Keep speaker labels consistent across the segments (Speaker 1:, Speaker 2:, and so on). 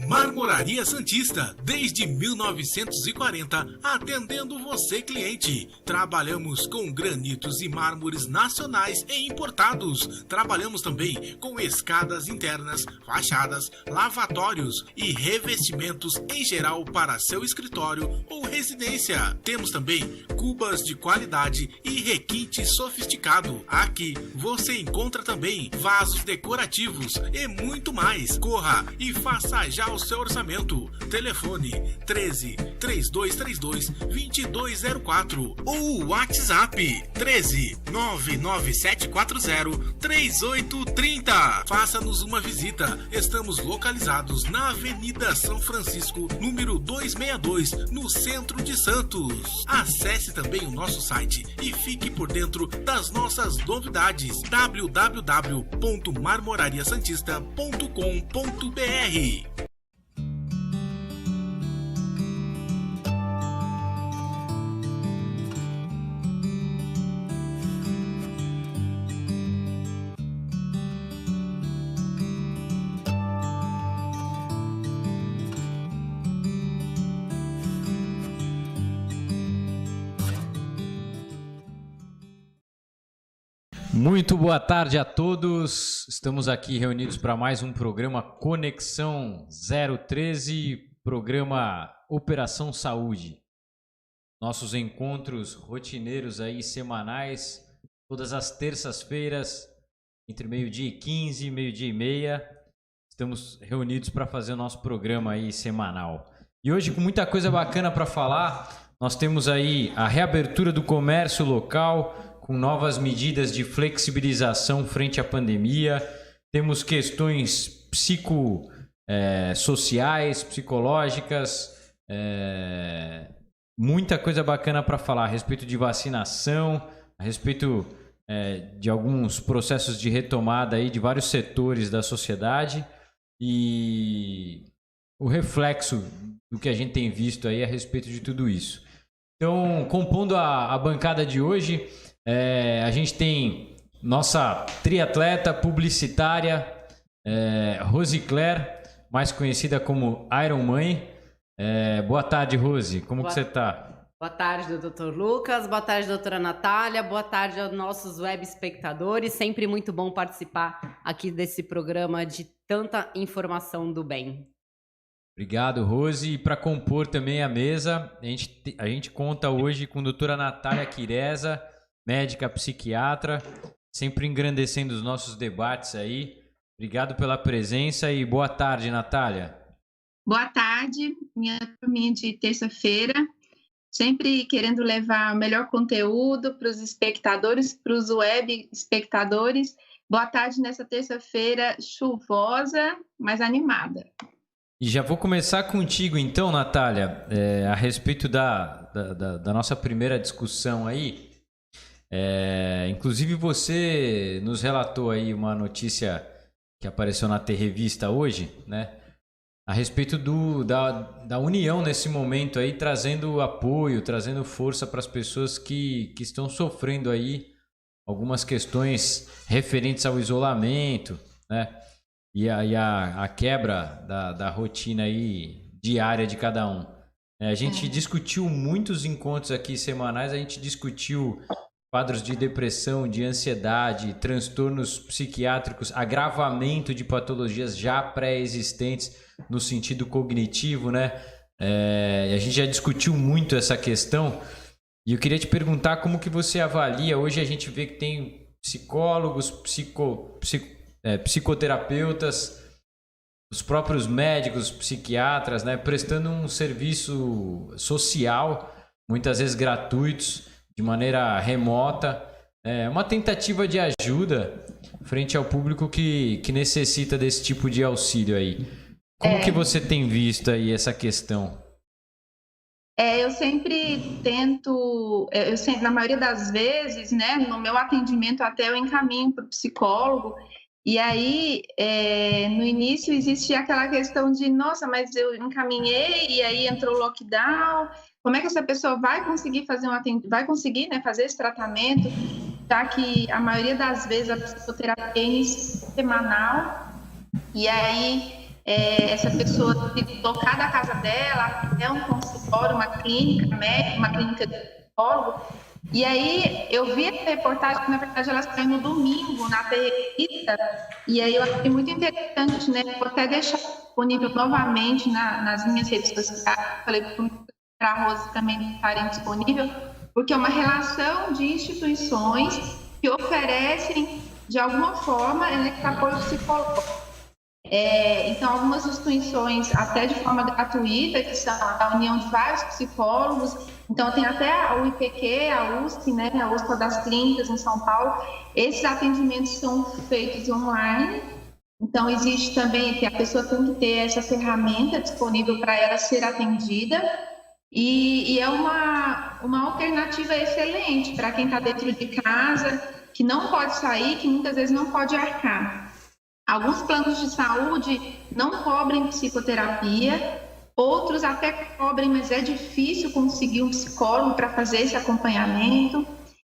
Speaker 1: Marmoraria Santista, desde 1940, atendendo você, cliente. Trabalhamos com granitos e mármores nacionais e importados. Trabalhamos também com escadas internas, fachadas, lavatórios e revestimentos em geral para seu escritório ou residência. Temos também cubas de qualidade e requinte sofisticado. Aqui você encontra também vasos decorativos e muito mais. Corra e faça já o seu orçamento. Telefone 13 3232 2204 ou WhatsApp 13 99740 3830. Faça-nos uma visita. Estamos localizados na Avenida São Francisco, número 262, no centro de Santos. Acesse também o nosso site e fique por dentro das nossas novidades. www.marmorariasantista.com.br.
Speaker 2: Muito boa tarde a todos. Estamos aqui reunidos para mais um programa Conexão 013, programa Operação Saúde. Nossos encontros rotineiros aí semanais, todas as terças-feiras, entre meio-dia e 15, meio-dia e meia. Estamos reunidos para fazer o nosso programa aí semanal. E hoje, com muita coisa bacana para falar, nós temos aí a reabertura do comércio local, com novas medidas de flexibilização frente à pandemia. Temos questões psicossociais, psicológicas, muita coisa bacana para falar a respeito de vacinação, a respeito de alguns processos de retomada aí de vários setores da sociedade e o reflexo do que a gente tem visto aí a respeito de tudo isso. Então, compondo a bancada de hoje, a gente tem nossa triatleta publicitária, Rose Claire, mais conhecida como Iron Mãe. Boa tarde, Rose. Como que você está?
Speaker 3: Boa tarde, Dr. Lucas. Boa tarde, doutora Natália. Boa tarde aos nossos web espectadores. Sempre muito bom participar aqui desse programa de tanta informação do bem.
Speaker 2: Obrigado, Rose. E para compor também a mesa, a gente conta hoje com a doutora Natália Quireza, médica psiquiatra, sempre engrandecendo os nossos debates aí. Obrigado pela presença e boa tarde, Natália.
Speaker 4: Boa tarde, minha turminha de terça-feira, sempre querendo levar o melhor conteúdo para os espectadores, para os web espectadores. Boa tarde nessa terça-feira chuvosa, mas animada.
Speaker 2: E já vou começar contigo então, Natália, a respeito da nossa primeira discussão aí. Inclusive você nos relatou aí uma notícia que apareceu na T-Revista hoje, né? A respeito da união nesse momento aí, trazendo apoio, trazendo força para as pessoas que estão sofrendo aí algumas questões referentes ao isolamento, né? E a quebra da rotina aí diária de cada um. A gente discutiu muitos encontros aqui semanais, a gente discutiu quadros de depressão, de ansiedade, transtornos psiquiátricos, agravamento de patologias já pré-existentes no sentido cognitivo, né? A gente já discutiu muito essa questão e eu queria te perguntar como que você avalia. Hoje a gente vê que tem psicólogos, psicoterapeutas, os próprios médicos, psiquiatras, né? Prestando um serviço social, muitas vezes gratuitos, de maneira remota, uma tentativa de ajuda frente ao público que necessita desse tipo de auxílio aí. Como que você tem visto aí essa questão?
Speaker 4: Eu sempre tento, na maioria das vezes, né, no meu atendimento até eu encaminho para o psicólogo, e aí no início existia aquela questão de, nossa, mas eu encaminhei e aí entrou o lockdown. Como é que essa pessoa vai conseguir fazer fazer esse tratamento, já que a maioria das vezes a psicoterapia é semanal, e aí essa pessoa se deslocar da casa dela até um consultório, uma clínica médica, uma clínica de psicólogo. E aí eu vi essa reportagem, que na verdade ela saiu no domingo, na revista, e aí eu achei muito interessante, né? Vou até deixar disponível novamente nas minhas redes sociais, falei para a Rose também estarem disponível, porque é uma relação de instituições que oferecem, de alguma forma, esse apoio psicológico. Então, algumas instituições, até de forma gratuita, que são a união de vários psicólogos. Então, tem até o IPQ, a USP, né, a USP das Clínicas, em São Paulo. Esses atendimentos são feitos online. Então, existe também que a pessoa tem que ter essa ferramenta disponível para ela ser atendida. E é uma alternativa excelente para quem está dentro de casa, que não pode sair, que muitas vezes não pode arcar. Alguns planos de saúde não cobrem psicoterapia, outros até cobrem, mas é difícil conseguir um psicólogo para fazer esse acompanhamento.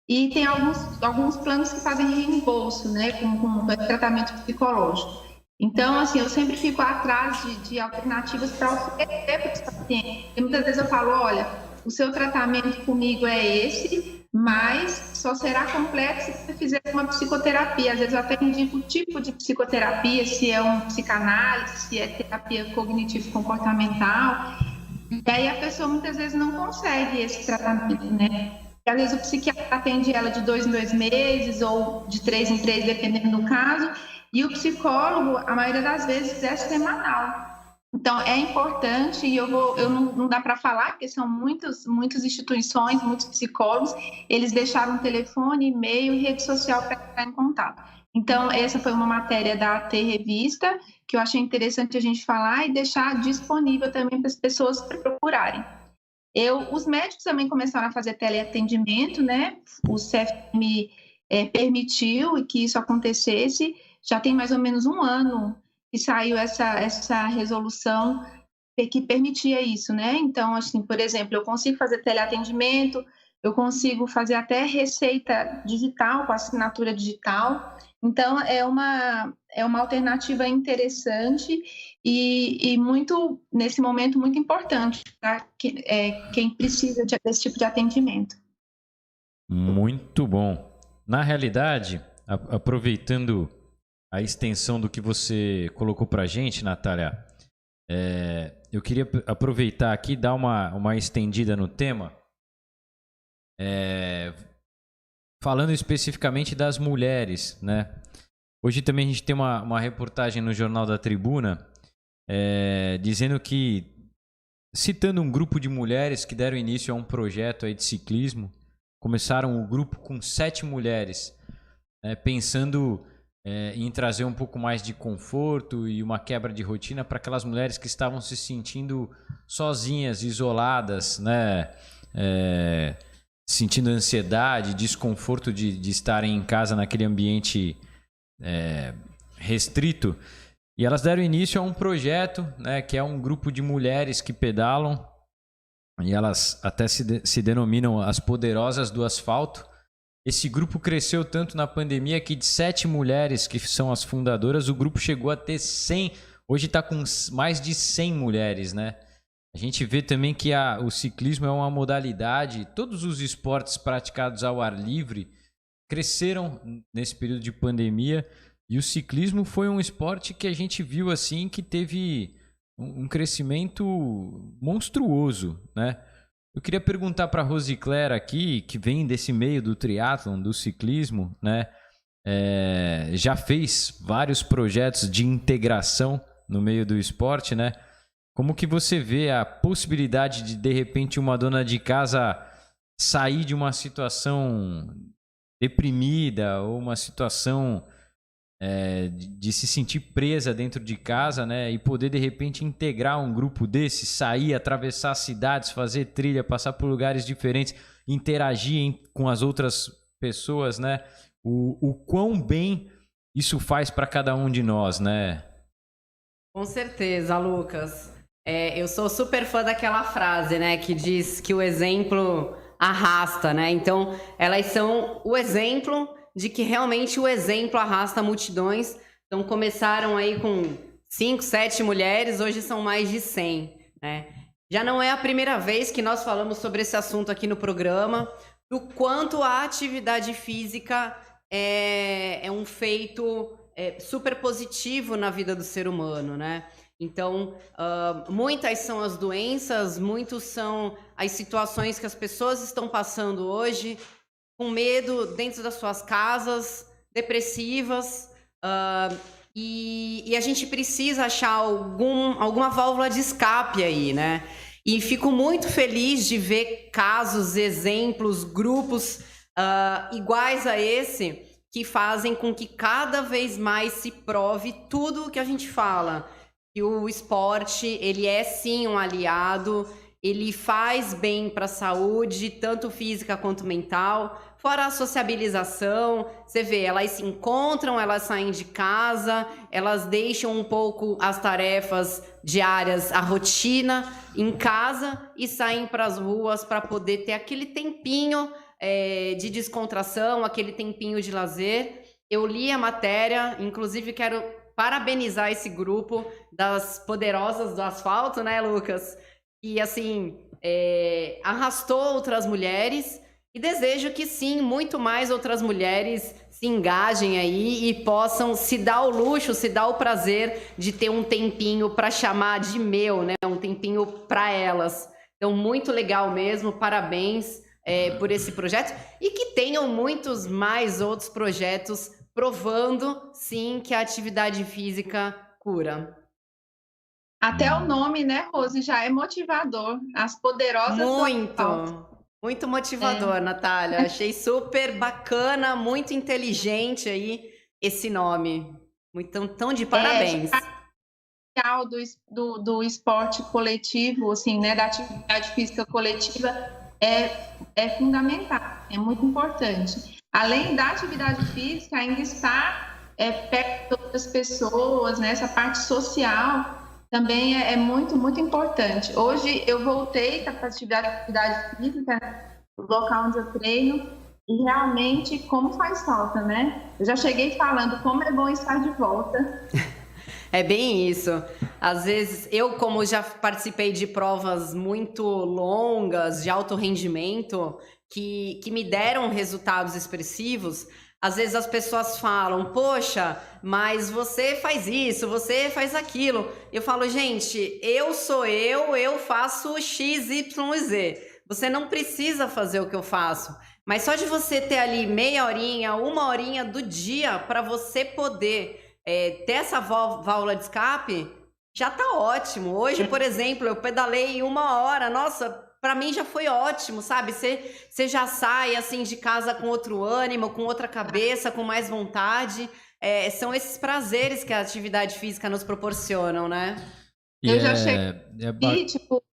Speaker 4: E tem alguns planos que fazem reembolso, né, com tratamento psicológico. Então, assim, eu sempre fico atrás de alternativas para oferecer para os pacientes. E muitas vezes eu falo, olha, o seu tratamento comigo é esse, mas só será completo se você fizer uma psicoterapia. Às vezes eu até indico o tipo de psicoterapia, se é um psicanálise, se é terapia cognitivo-comportamental. E aí a pessoa muitas vezes não consegue esse tratamento, né? E às vezes o psiquiatra atende ela de 2 em 2 meses ou de 3 em 3, dependendo do caso. E o psicólogo, a maioria das vezes, é semanal. Então, é importante, e não dá para falar, porque são muitas instituições, muitos psicólogos, eles deixaram telefone, e-mail e rede social para entrar em contato. Então, essa foi uma matéria da AT Revista, que eu achei interessante a gente falar e deixar disponível também para as pessoas procurarem. Os médicos também começaram a fazer teleatendimento, né? O CFM permitiu que isso acontecesse. Já tem mais ou menos um ano que saiu essa resolução que permitia isso, né? Então, assim, por exemplo, eu consigo fazer teleatendimento, eu consigo fazer até receita digital, com assinatura digital. Então, é uma alternativa interessante e muito, nesse momento, muito importante para quem precisa desse tipo de atendimento.
Speaker 2: Muito bom. Na realidade, aproveitando a extensão do que você colocou para a gente, Natália, eu queria aproveitar aqui e dar uma estendida no tema, falando especificamente das mulheres, né? Hoje também a gente tem uma reportagem no Jornal da Tribuna dizendo que, citando um grupo de mulheres que deram início a um projeto aí de ciclismo, começaram o grupo com 7 mulheres, pensando em trazer um pouco mais de conforto e uma quebra de rotina para aquelas mulheres que estavam se sentindo sozinhas, isoladas, né? Sentindo ansiedade, desconforto de estarem em casa naquele ambiente restrito. E elas deram início a um projeto, né, que é um grupo de mulheres que pedalam, e elas até se denominam as Poderosas do Asfalto. Esse grupo cresceu tanto na pandemia que de 7 mulheres que são as fundadoras, o grupo chegou a ter 100. Hoje está com mais de 100 mulheres, né? A gente vê também que o ciclismo é uma modalidade, todos os esportes praticados ao ar livre cresceram nesse período de pandemia, e o ciclismo foi um esporte que a gente viu assim que teve um crescimento monstruoso, né? Eu queria perguntar para a Rosicléia aqui, que vem desse meio do triatlon, do ciclismo, né? Já fez vários projetos de integração no meio do esporte, né? Como que você vê a possibilidade de repente, uma dona de casa sair de uma situação deprimida ou uma situação de se sentir presa dentro de casa, né? E poder, de repente, integrar um grupo desse, sair, atravessar cidades, fazer trilha, passar por lugares diferentes, interagir com as outras pessoas, né? O quão bem isso faz para cada um de nós, né?
Speaker 3: Com certeza, Lucas. Eu sou super fã daquela frase, né? Que diz que o exemplo arrasta, né? Então, elas são o exemplo de que realmente o exemplo arrasta multidões. Então, começaram aí com 5, 7 mulheres, hoje são mais de 100, né? Já não é a primeira vez que nós falamos sobre esse assunto aqui no programa, do quanto a atividade física é um feito super positivo na vida do ser humano, né? Então, muitas são as doenças, muitos são as situações que as pessoas estão passando hoje, com medo dentro das suas casas, depressivas, e a gente precisa achar alguma válvula de escape aí, né? E fico muito feliz de ver casos, exemplos, grupos iguais a esse, que fazem com que cada vez mais se prove tudo o que a gente fala. Que o esporte, ele é sim um aliado, ele faz bem para a saúde, tanto física quanto mental, fora a sociabilização. Você vê, elas se encontram, elas saem de casa, elas deixam um pouco as tarefas diárias, a rotina em casa e saem para as ruas para poder ter aquele tempinho de descontração, aquele tempinho de lazer. Eu li a matéria, inclusive quero parabenizar esse grupo das poderosas do asfalto, né, Lucas? E, assim, arrastou outras mulheres e desejo que, sim, muito mais outras mulheres se engajem aí e possam se dar o luxo, se dar o prazer de ter um tempinho para chamar de meu, né? Um tempinho para elas. Então, muito legal mesmo, parabéns por esse projeto e que tenham muitos mais outros projetos provando, sim, que a atividade física cura.
Speaker 4: Até o nome, né, Rose, já é motivador. As poderosas
Speaker 3: muito motivador, Natália. Achei super bacana, muito inteligente aí esse nome. Então de parabéns.
Speaker 4: Do esporte coletivo, assim, né, da atividade física coletiva é fundamental, é muito importante. Além da atividade física, ainda estar perto de outras pessoas, né? Essa parte social também é muito, muito importante. Hoje eu voltei para a atividade física, no local onde eu treino, e realmente como faz falta, né? Eu já cheguei falando como é bom estar de volta.
Speaker 3: É bem isso. Às vezes, eu como já participei de provas muito longas, de alto rendimento, que me deram resultados expressivos, às vezes as pessoas falam, poxa, mas você faz isso, você faz aquilo. Eu falo, gente, eu sou eu faço X, Y, Z. Você não precisa fazer o que eu faço. Mas só de você ter ali meia horinha, uma horinha do dia para você poder ter essa válvula de escape, já tá ótimo. Hoje, por exemplo, eu pedalei 1 hora, nossa, para mim já foi ótimo, sabe? Você já sai assim de casa com outro ânimo, com outra cabeça, com mais vontade. São esses prazeres que a atividade física nos proporcionam, né?
Speaker 4: Eu já cheguei, tipo,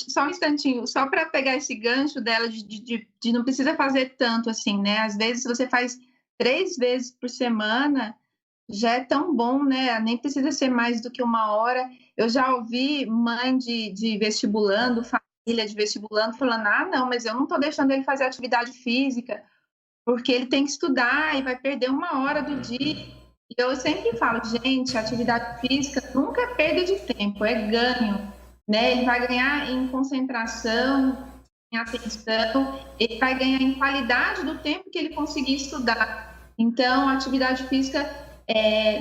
Speaker 4: só um instantinho, só para pegar esse gancho dela de não precisa fazer tanto assim, né? Às vezes você faz 3 vezes por semana, já é tão bom, né? Nem precisa ser mais do que 1 hora. Eu já ouvi mãe de vestibulando, família de vestibulando, falando, não, mas eu não estou deixando ele fazer atividade física, porque ele tem que estudar e vai perder 1 hora do dia. E eu sempre falo, gente, atividade física nunca é perda de tempo, é ganho, né? Ele vai ganhar em concentração, em atenção, ele vai ganhar em qualidade do tempo que ele conseguir estudar. Então, a atividade física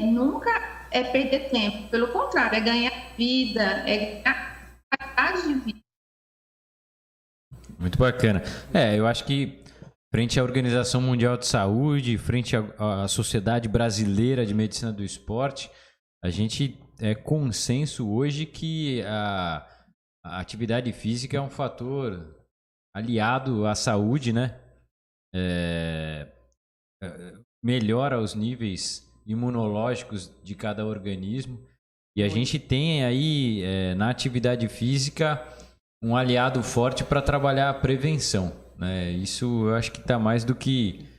Speaker 4: nunca é perder tempo, pelo contrário, é ganhar vida, é ganhar qualidade de vida.
Speaker 2: Muito bacana. Eu acho que frente à Organização Mundial de Saúde, frente à Sociedade Brasileira de Medicina do Esporte, a gente consenso hoje que a atividade física é um fator aliado à saúde, né? Melhora os níveis imunológicos de cada organismo. E a gente tem aí, na atividade física, um aliado forte para trabalhar a prevenção, né? Isso eu acho que está mais do que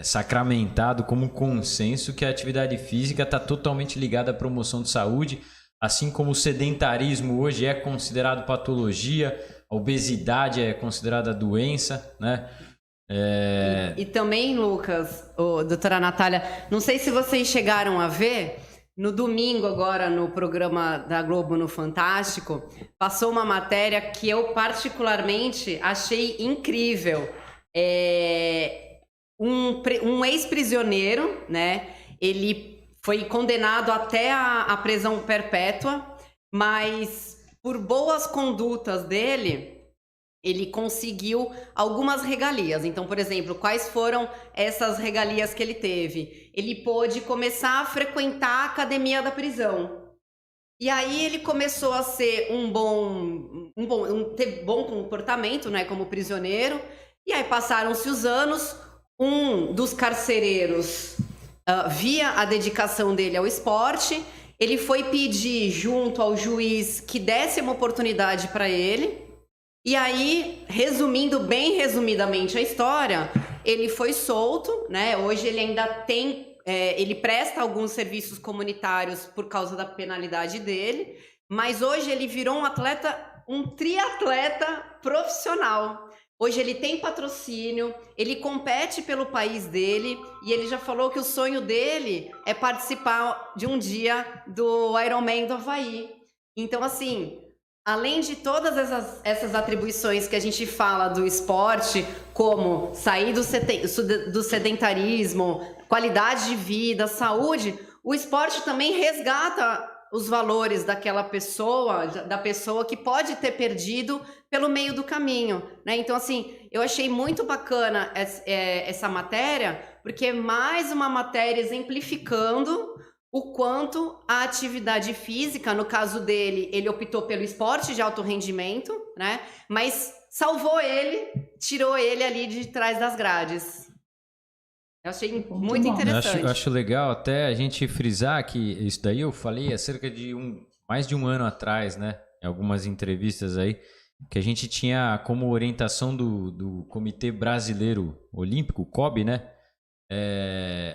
Speaker 2: sacramentado como consenso, que a atividade física está totalmente ligada à promoção de saúde, assim como o sedentarismo hoje é considerado patologia, a obesidade é considerada doença, né?
Speaker 3: E também, Lucas, doutora Natália, não sei se vocês chegaram a ver, no domingo agora, no programa da Globo, no Fantástico, passou uma matéria que eu particularmente achei incrível. Um ex-prisioneiro, né? Ele foi condenado até a prisão perpétua, mas por boas condutas dele, ele conseguiu algumas regalias. Então, por exemplo, quais foram essas regalias que ele teve? Ele pôde começar a frequentar a academia da prisão. E aí ele começou a ser ter bom comportamento, né, como prisioneiro. E aí passaram-se os anos, um dos carcereiros via a dedicação dele ao esporte, ele foi pedir junto ao juiz que desse uma oportunidade para ele. E aí, resumindo bem resumidamente a história, ele foi solto, né? Hoje ele ainda tem, ele presta alguns serviços comunitários por causa da penalidade dele, mas hoje ele virou um triatleta profissional. Hoje ele tem patrocínio, ele compete pelo país dele e ele já falou que o sonho dele é participar de um dia do Ironman do Havaí. Então, assim, além de todas essas atribuições que a gente fala do esporte, como sair do sedentarismo, qualidade de vida, saúde, o esporte também resgata os valores daquela pessoa, da pessoa que pode ter perdido pelo meio do caminho, né? Então, assim, eu achei muito bacana essa matéria, porque é mais uma matéria exemplificando o quanto a atividade física, no caso dele, ele optou pelo esporte de alto rendimento, né? Mas salvou ele, tirou ele ali de trás das grades. Eu achei muito interessante.
Speaker 2: Eu acho legal até a gente frisar que isso daí eu falei há cerca de mais de um ano atrás, né? Em algumas entrevistas aí, que a gente tinha como orientação do Comitê Brasileiro Olímpico, COB, né?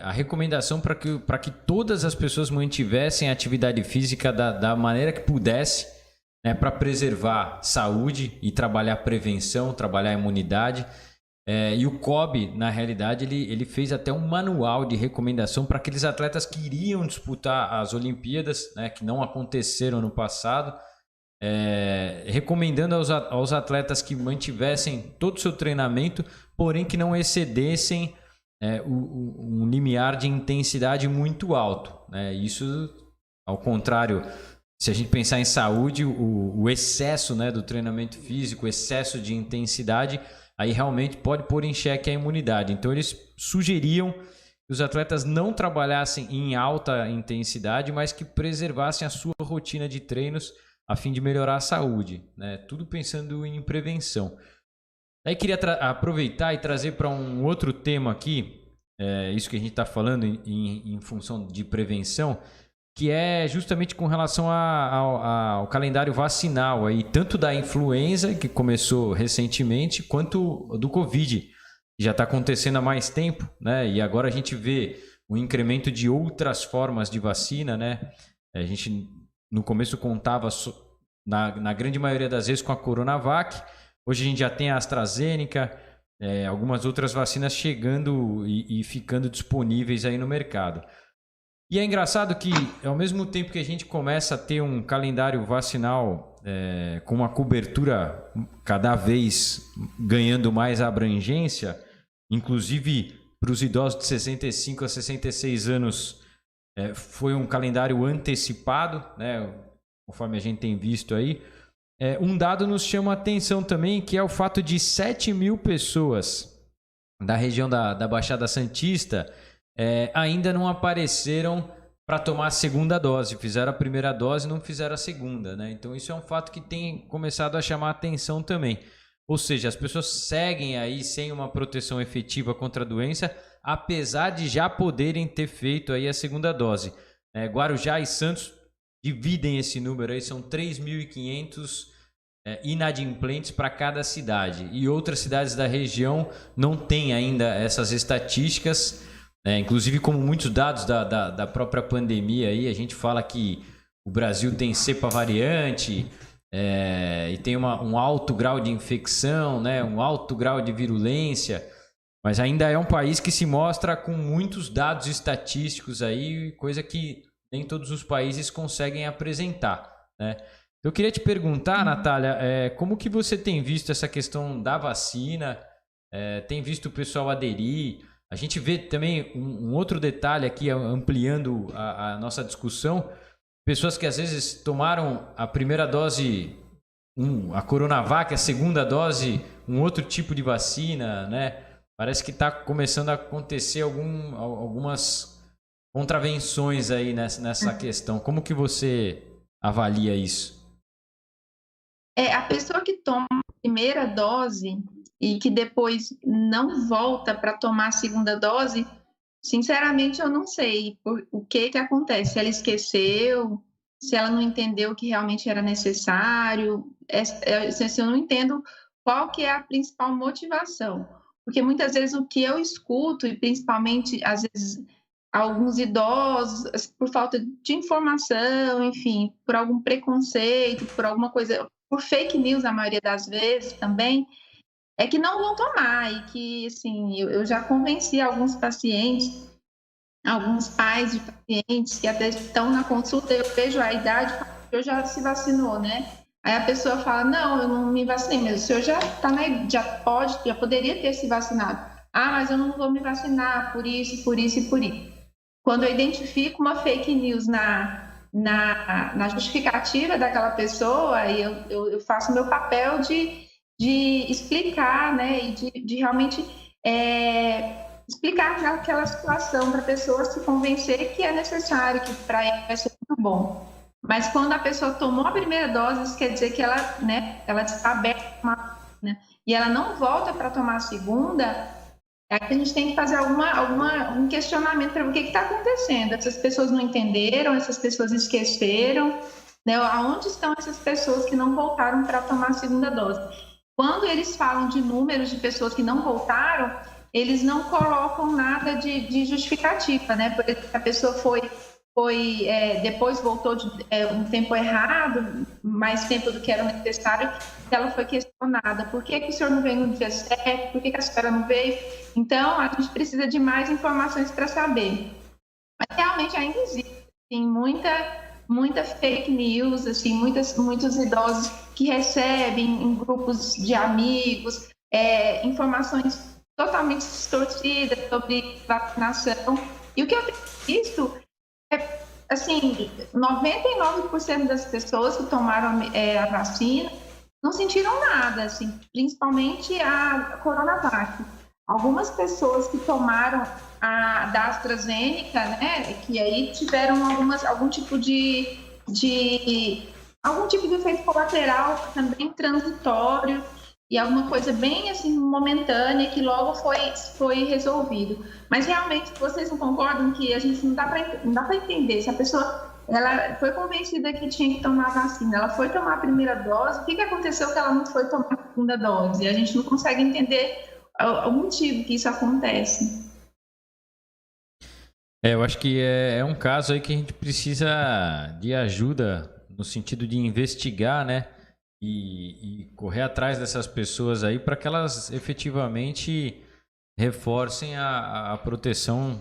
Speaker 2: A recomendação para que todas as pessoas mantivessem a atividade física da maneira que pudesse, né? Para preservar saúde e trabalhar prevenção, trabalhar imunidade. E o COB, na realidade, ele fez até um manual de recomendação para aqueles atletas que iriam disputar as Olimpíadas, né, que não aconteceram no passado, recomendando aos atletas que mantivessem todo o seu treinamento, porém que não excedessem um limiar de intensidade muito alto, né? Isso, ao contrário, se a gente pensar em saúde, o excesso, né, do treinamento físico, o excesso de intensidade, aí realmente pode pôr em xeque a imunidade. Então eles sugeriam que os atletas não trabalhassem em alta intensidade, mas que preservassem a sua rotina de treinos a fim de melhorar a saúde, né? Tudo pensando em prevenção. Aí queria aproveitar e trazer para um outro tema aqui, isso que a gente está falando em função de prevenção, que é justamente com relação ao calendário vacinal, aí, tanto da influenza, que começou recentemente, quanto do Covid, que já está acontecendo há mais tempo, né? E agora a gente vê o incremento de outras formas de vacina, né? A gente, no começo, contava, na grande maioria das vezes, com a Coronavac. Hoje a gente já tem a AstraZeneca, algumas outras vacinas chegando e ficando disponíveis aí no mercado. E é engraçado que, ao mesmo tempo que a gente começa a ter um calendário vacinal com uma cobertura cada vez ganhando mais abrangência, inclusive para os idosos de 65 a 66 anos, foi um calendário antecipado, né, conforme a gente tem visto aí. Um dado nos chama a atenção também, que é o fato de 7 mil pessoas da região da Baixada Santista ainda não apareceram para tomar a segunda dose. Fizeram a primeira dose e não fizeram a segunda, né? Então isso é um fato que tem começado a chamar a atenção também. Ou seja, as pessoas seguem aí sem uma proteção efetiva contra a doença, apesar de já poderem ter feito aí a segunda dose. Guarujá e Santos dividem esse número aí, são 3.500 inadimplentes para cada cidade. E outras cidades da região não têm ainda essas estatísticas. Inclusive, como muitos dados da própria pandemia, aí, a gente fala que o Brasil tem cepa variante e tem um alto grau de infecção, né, um alto grau de virulência, mas ainda é um país que se mostra com muitos dados estatísticos, aí, coisa que nem todos os países conseguem apresentar, né? Eu queria te perguntar, Natália, como que você tem visto essa questão da vacina? Tem visto o pessoal aderir? A gente vê também um outro detalhe aqui, ampliando a nossa discussão, pessoas que às vezes tomaram a primeira dose, a Coronavac, a segunda dose, um outro tipo de vacina, né? Parece que está começando a acontecer algumas contravenções aí nessa questão. Como que você avalia isso?
Speaker 4: A pessoa que toma a primeira dose e que depois não volta para tomar a segunda dose, sinceramente eu não sei o que acontece. Se ela esqueceu, se ela não entendeu que realmente era necessário, eu não entendo qual que é a principal motivação. Porque muitas vezes o que eu escuto, e principalmente às vezes alguns idosos, por falta de informação, enfim, por algum preconceito, por alguma coisa, por fake news a maioria das vezes também, é que não vão tomar e que, assim, eu já convenci alguns pacientes, alguns pais de pacientes que até estão na consulta, eu vejo a idade, eu já se vacinou, né? Aí a pessoa fala, não, eu não me vacinei, mas o senhor já poderia ter se vacinado. Ah, mas eu não vou me vacinar por isso, por isso e por isso. Quando eu identifico uma fake news na justificativa daquela pessoa, aí eu faço o meu papel de explicar, né, e de realmente explicar aquela situação para a pessoa se convencer que é necessário, que para ela vai ser muito bom. Mas quando a pessoa tomou a primeira dose, isso quer dizer que ela, né, ela está aberta a tomar, né, e ela não volta para tomar a segunda. Aí a gente tem que fazer um questionamento para ver o que está acontecendo. Essas pessoas não entenderam, essas pessoas esqueceram, né? Aonde estão essas pessoas que não voltaram para tomar a segunda dose? Quando eles falam de números de pessoas que não voltaram, eles não colocam nada de justificativa, né? Porque a pessoa depois voltou um tempo errado, mais tempo do que era necessário, ela foi questionada. Por que o senhor não veio no dia certo? Por que a senhora não veio? Então, a gente precisa de mais informações para saber. Mas realmente ainda existe assim, muita fake news, assim, muitos idosos que recebem em grupos de amigos informações totalmente distorcidas sobre vacinação. E o que eu tenho visto assim, 99% das pessoas que tomaram a vacina não sentiram nada, assim, principalmente a Coronavac. Algumas pessoas que tomaram a da AstraZeneca, né, que aí tiveram algum tipo de efeito colateral também transitório e alguma coisa bem assim momentânea que logo foi resolvido. Mas realmente vocês não concordam que a gente não dá para entender se a pessoa ela foi convencida que tinha que tomar a vacina, ela foi tomar a primeira dose, o que aconteceu que ela não foi tomar a segunda dose? E a gente não consegue entender o motivo que isso acontece.
Speaker 2: Eu acho que é um caso aí que a gente precisa de ajuda no sentido de investigar, né? E correr atrás dessas pessoas aí para que elas efetivamente reforcem a proteção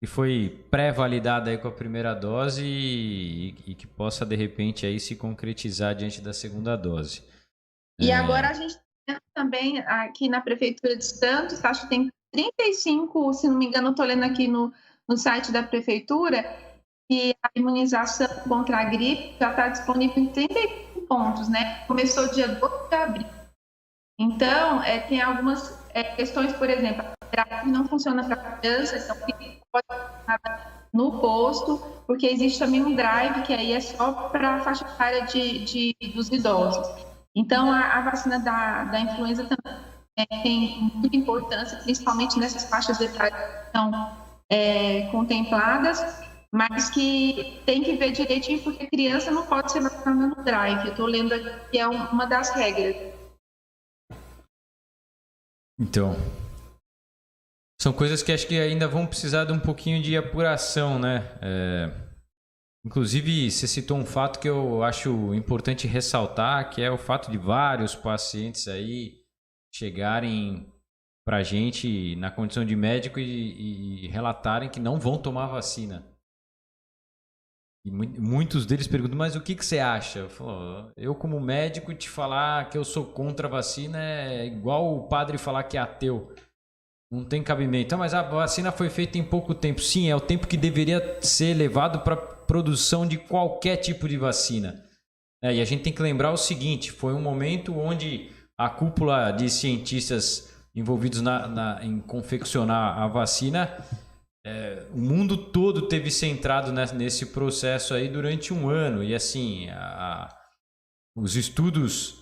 Speaker 2: que foi pré-validada aí com a primeira dose e que possa de repente aí se concretizar diante da segunda dose.
Speaker 4: E agora a gente tem também aqui na Prefeitura de Santos, acho que tem 35, se não me engano, estou lendo aqui no site da Prefeitura, que a imunização contra a gripe já está disponível em 35 pontos, né? Começou dia 12 de abril. Então, tem algumas questões, por exemplo, a não funciona para criança, então pode funcionar no posto, porque existe também um drive que aí é só para a faixa etária dos idosos. Então, a vacina da influenza também tem muita importância, principalmente nessas faixas etárias que estão contempladas, mas que tem que ver direitinho, porque criança não pode ser vacinada no drive. Eu estou lendo aqui que é uma das regras.
Speaker 2: Então, são coisas que acho que ainda vão precisar de um pouquinho de apuração, né? Inclusive, você citou um fato que eu acho importante ressaltar, que é o fato de vários pacientes aí chegarem para a gente na condição de médico e relatarem que não vão tomar vacina. E muitos deles perguntam, mas o que você acha? Eu como médico, te falar que eu sou contra a vacina é igual o padre falar que é ateu. Não tem cabimento. Mas a vacina foi feita em pouco tempo. Sim, é o tempo que deveria ser levado para a produção de qualquer tipo de vacina. E a gente tem que lembrar o seguinte, foi um momento onde a cúpula de cientistas envolvidos em confeccionar a vacina... o mundo todo teve centrado nesse processo aí durante um ano. E assim, os estudos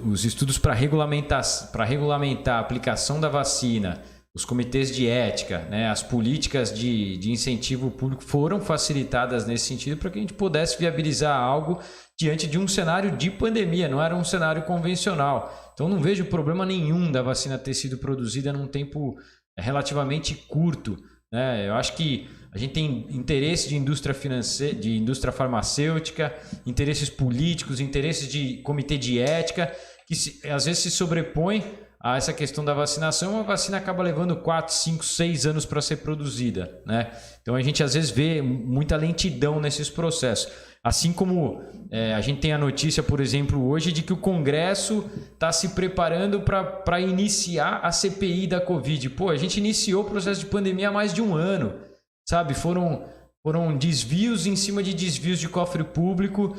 Speaker 2: os estudos para regulamentar a aplicação da vacina, os comitês de ética, né, as políticas de incentivo público foram facilitadas nesse sentido para que a gente pudesse viabilizar algo diante de um cenário de pandemia, não era um cenário convencional. Então não vejo problema nenhum da vacina ter sido produzida num tempo relativamente curto, né? Eu acho que a gente tem interesse de indústria financeira, de indústria farmacêutica, interesses políticos, interesses de comitê de ética, que às vezes se sobrepõem a essa questão da vacinação. A vacina acaba levando 4, 5, 6 anos para ser produzida, né? Então a gente às vezes vê muita lentidão nesses processos. Assim como a gente tem a notícia, por exemplo, hoje de que o Congresso está se preparando para iniciar a CPI da Covid. Pô, a gente iniciou o processo de pandemia há mais de um ano, sabe? Foram desvios em cima de desvios de cofre público,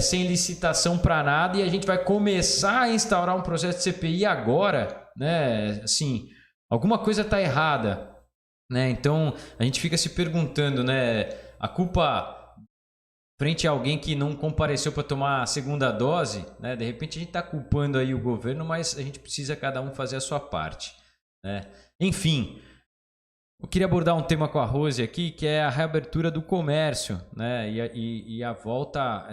Speaker 2: sem licitação para nada, e a gente vai começar a instaurar um processo de CPI agora, né? Assim, alguma coisa está errada, né? Então, a gente fica se perguntando, né? A culpa... frente a alguém que não compareceu para tomar a segunda dose, né? De repente a gente está culpando aí o governo, mas a gente precisa cada um fazer a sua parte, né? Enfim, eu queria abordar um tema com a Rose aqui, que é a reabertura do comércio, né? E a volta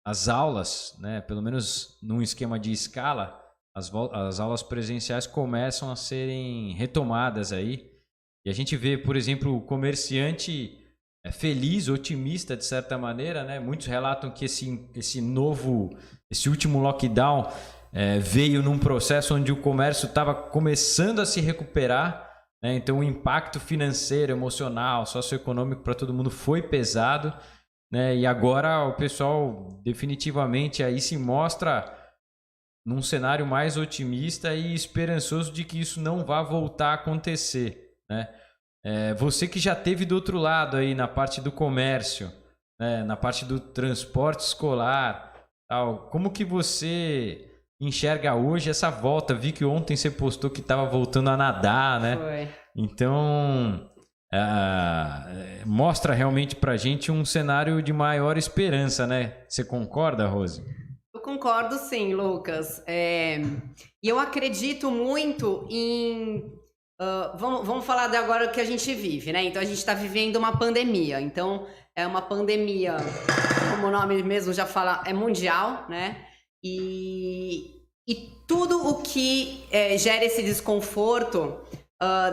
Speaker 2: às aulas, né? Pelo menos num esquema de escala, as aulas presenciais começam a serem retomadas aí. E a gente vê, por exemplo, o comerciante... feliz, otimista de certa maneira, né? Muitos relatam que esse último lockdown veio num processo onde o comércio estava começando a se recuperar, né? Então o impacto financeiro, emocional, socioeconômico para todo mundo foi pesado, né? E agora o pessoal definitivamente aí se mostra num cenário mais otimista e esperançoso de que isso não vá voltar a acontecer, né? Você que já esteve do outro lado aí na parte do comércio, né, na parte do transporte escolar, tal, como que você enxerga hoje essa volta? Vi que ontem você postou que estava voltando a nadar, né?
Speaker 3: Foi.
Speaker 2: Então, mostra realmente pra gente um cenário de maior esperança, né? Você concorda, Rose?
Speaker 3: Eu concordo sim, Lucas. E eu acredito muito em... vamos falar de agora o que a gente vive, né? Então a gente está vivendo uma pandemia. Então é uma pandemia, como o nome mesmo já fala, é mundial, né? E tudo o que gera esse desconforto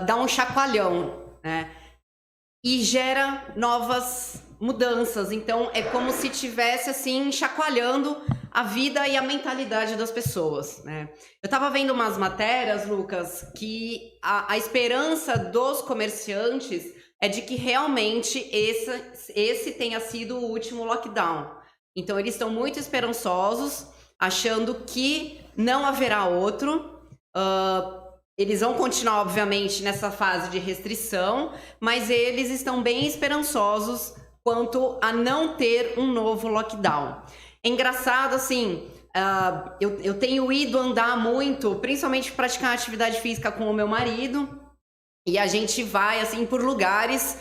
Speaker 3: dá um chacoalhão, né? E gera novas mudanças. Então é como se tivesse assim chacoalhando a vida e a mentalidade das pessoas, né? Eu tava vendo umas matérias, Lucas, que a esperança dos comerciantes é de que realmente esse tenha sido o último lockdown. Então eles estão muito esperançosos, achando que não haverá outro. Eles vão continuar, obviamente, nessa fase de restrição, mas eles estão bem esperançosos quanto a não ter um novo lockdown. É engraçado, assim, eu tenho ido andar muito, principalmente praticar atividade física com o meu marido, e a gente vai, assim, por lugares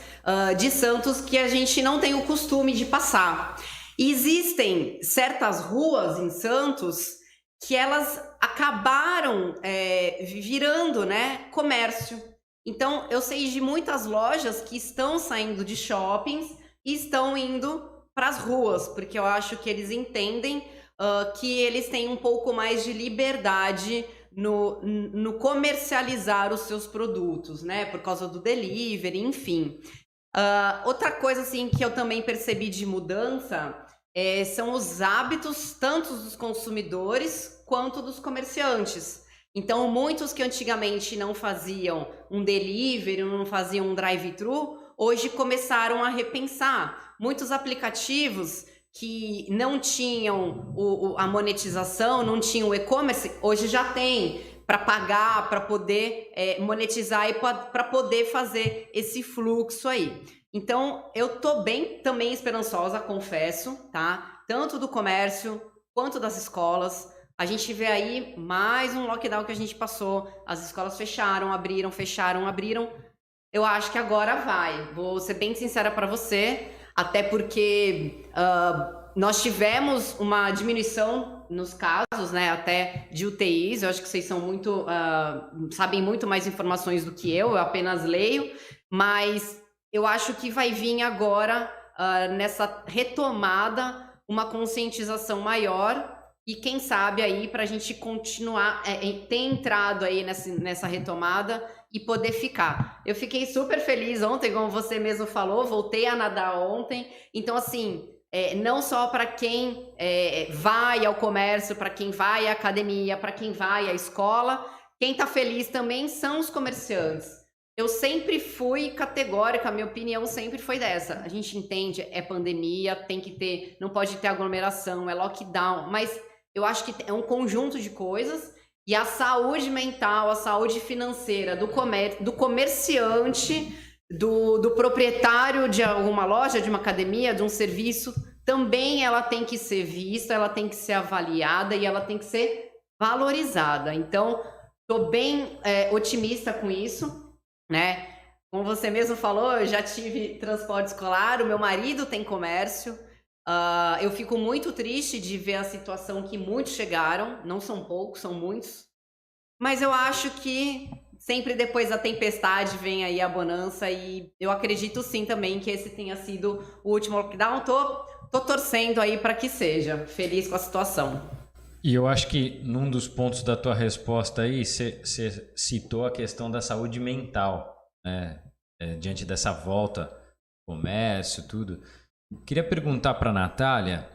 Speaker 3: de Santos que a gente não tem o costume de passar. E existem certas ruas em Santos que elas acabaram virando, né, comércio. Então, eu sei de muitas lojas que estão saindo de shoppings e estão indo para as ruas, porque eu acho que eles entendem que eles têm um pouco mais de liberdade no comercializar os seus produtos, né? Por causa do delivery, enfim. Outra coisa assim que eu também percebi de mudança são os hábitos tanto dos consumidores quanto dos comerciantes. Então, muitos que antigamente não faziam um delivery, não faziam um drive-thru, hoje começaram a repensar. Muitos aplicativos que não tinham a monetização, não tinham o e-commerce, hoje já tem para pagar, para poder monetizar e para poder fazer esse fluxo aí. Então, eu tô bem também esperançosa, confesso, tá? Tanto do comércio quanto das escolas. A gente vê aí mais um lockdown que a gente passou. As escolas fecharam, abriram, fecharam, abriram. Eu acho que agora vai. Vou ser bem sincera para você, até porque nós tivemos uma diminuição nos casos, né, até de UTIs. Eu acho que vocês são muito, sabem muito mais informações do que eu apenas leio, mas eu acho que vai vir agora, nessa retomada, uma conscientização maior e quem sabe aí para a gente continuar, ter entrado aí nessa retomada e poder ficar. Eu fiquei super feliz ontem, como você mesmo falou, voltei a nadar ontem. Então, assim, não só para quem vai ao comércio, para quem vai à academia, para quem vai à escola, quem está feliz também são os comerciantes. Eu sempre fui categórica, a minha opinião sempre foi dessa. A gente entende, é pandemia, tem que ter, não pode ter aglomeração, é lockdown, mas eu acho que é um conjunto de coisas e a saúde mental, a saúde financeira do comerciante, do proprietário de alguma loja, de uma academia, de um serviço, também ela tem que ser vista, ela tem que ser avaliada e ela tem que ser valorizada. Então, estou bem otimista com isso, né? Como você mesmo falou, eu já tive transporte escolar, o meu marido tem comércio. Eu fico muito triste de ver a situação que muitos chegaram, não são poucos, são muitos. Mas eu acho que sempre depois da tempestade vem aí a bonança e eu acredito sim também que esse tenha sido o último lockdown. Tô torcendo aí para que seja, feliz com a situação.
Speaker 2: E eu acho que num dos pontos da tua resposta aí, você citou a questão da saúde mental, né? Diante dessa volta, comércio, tudo. Queria perguntar para a Natália,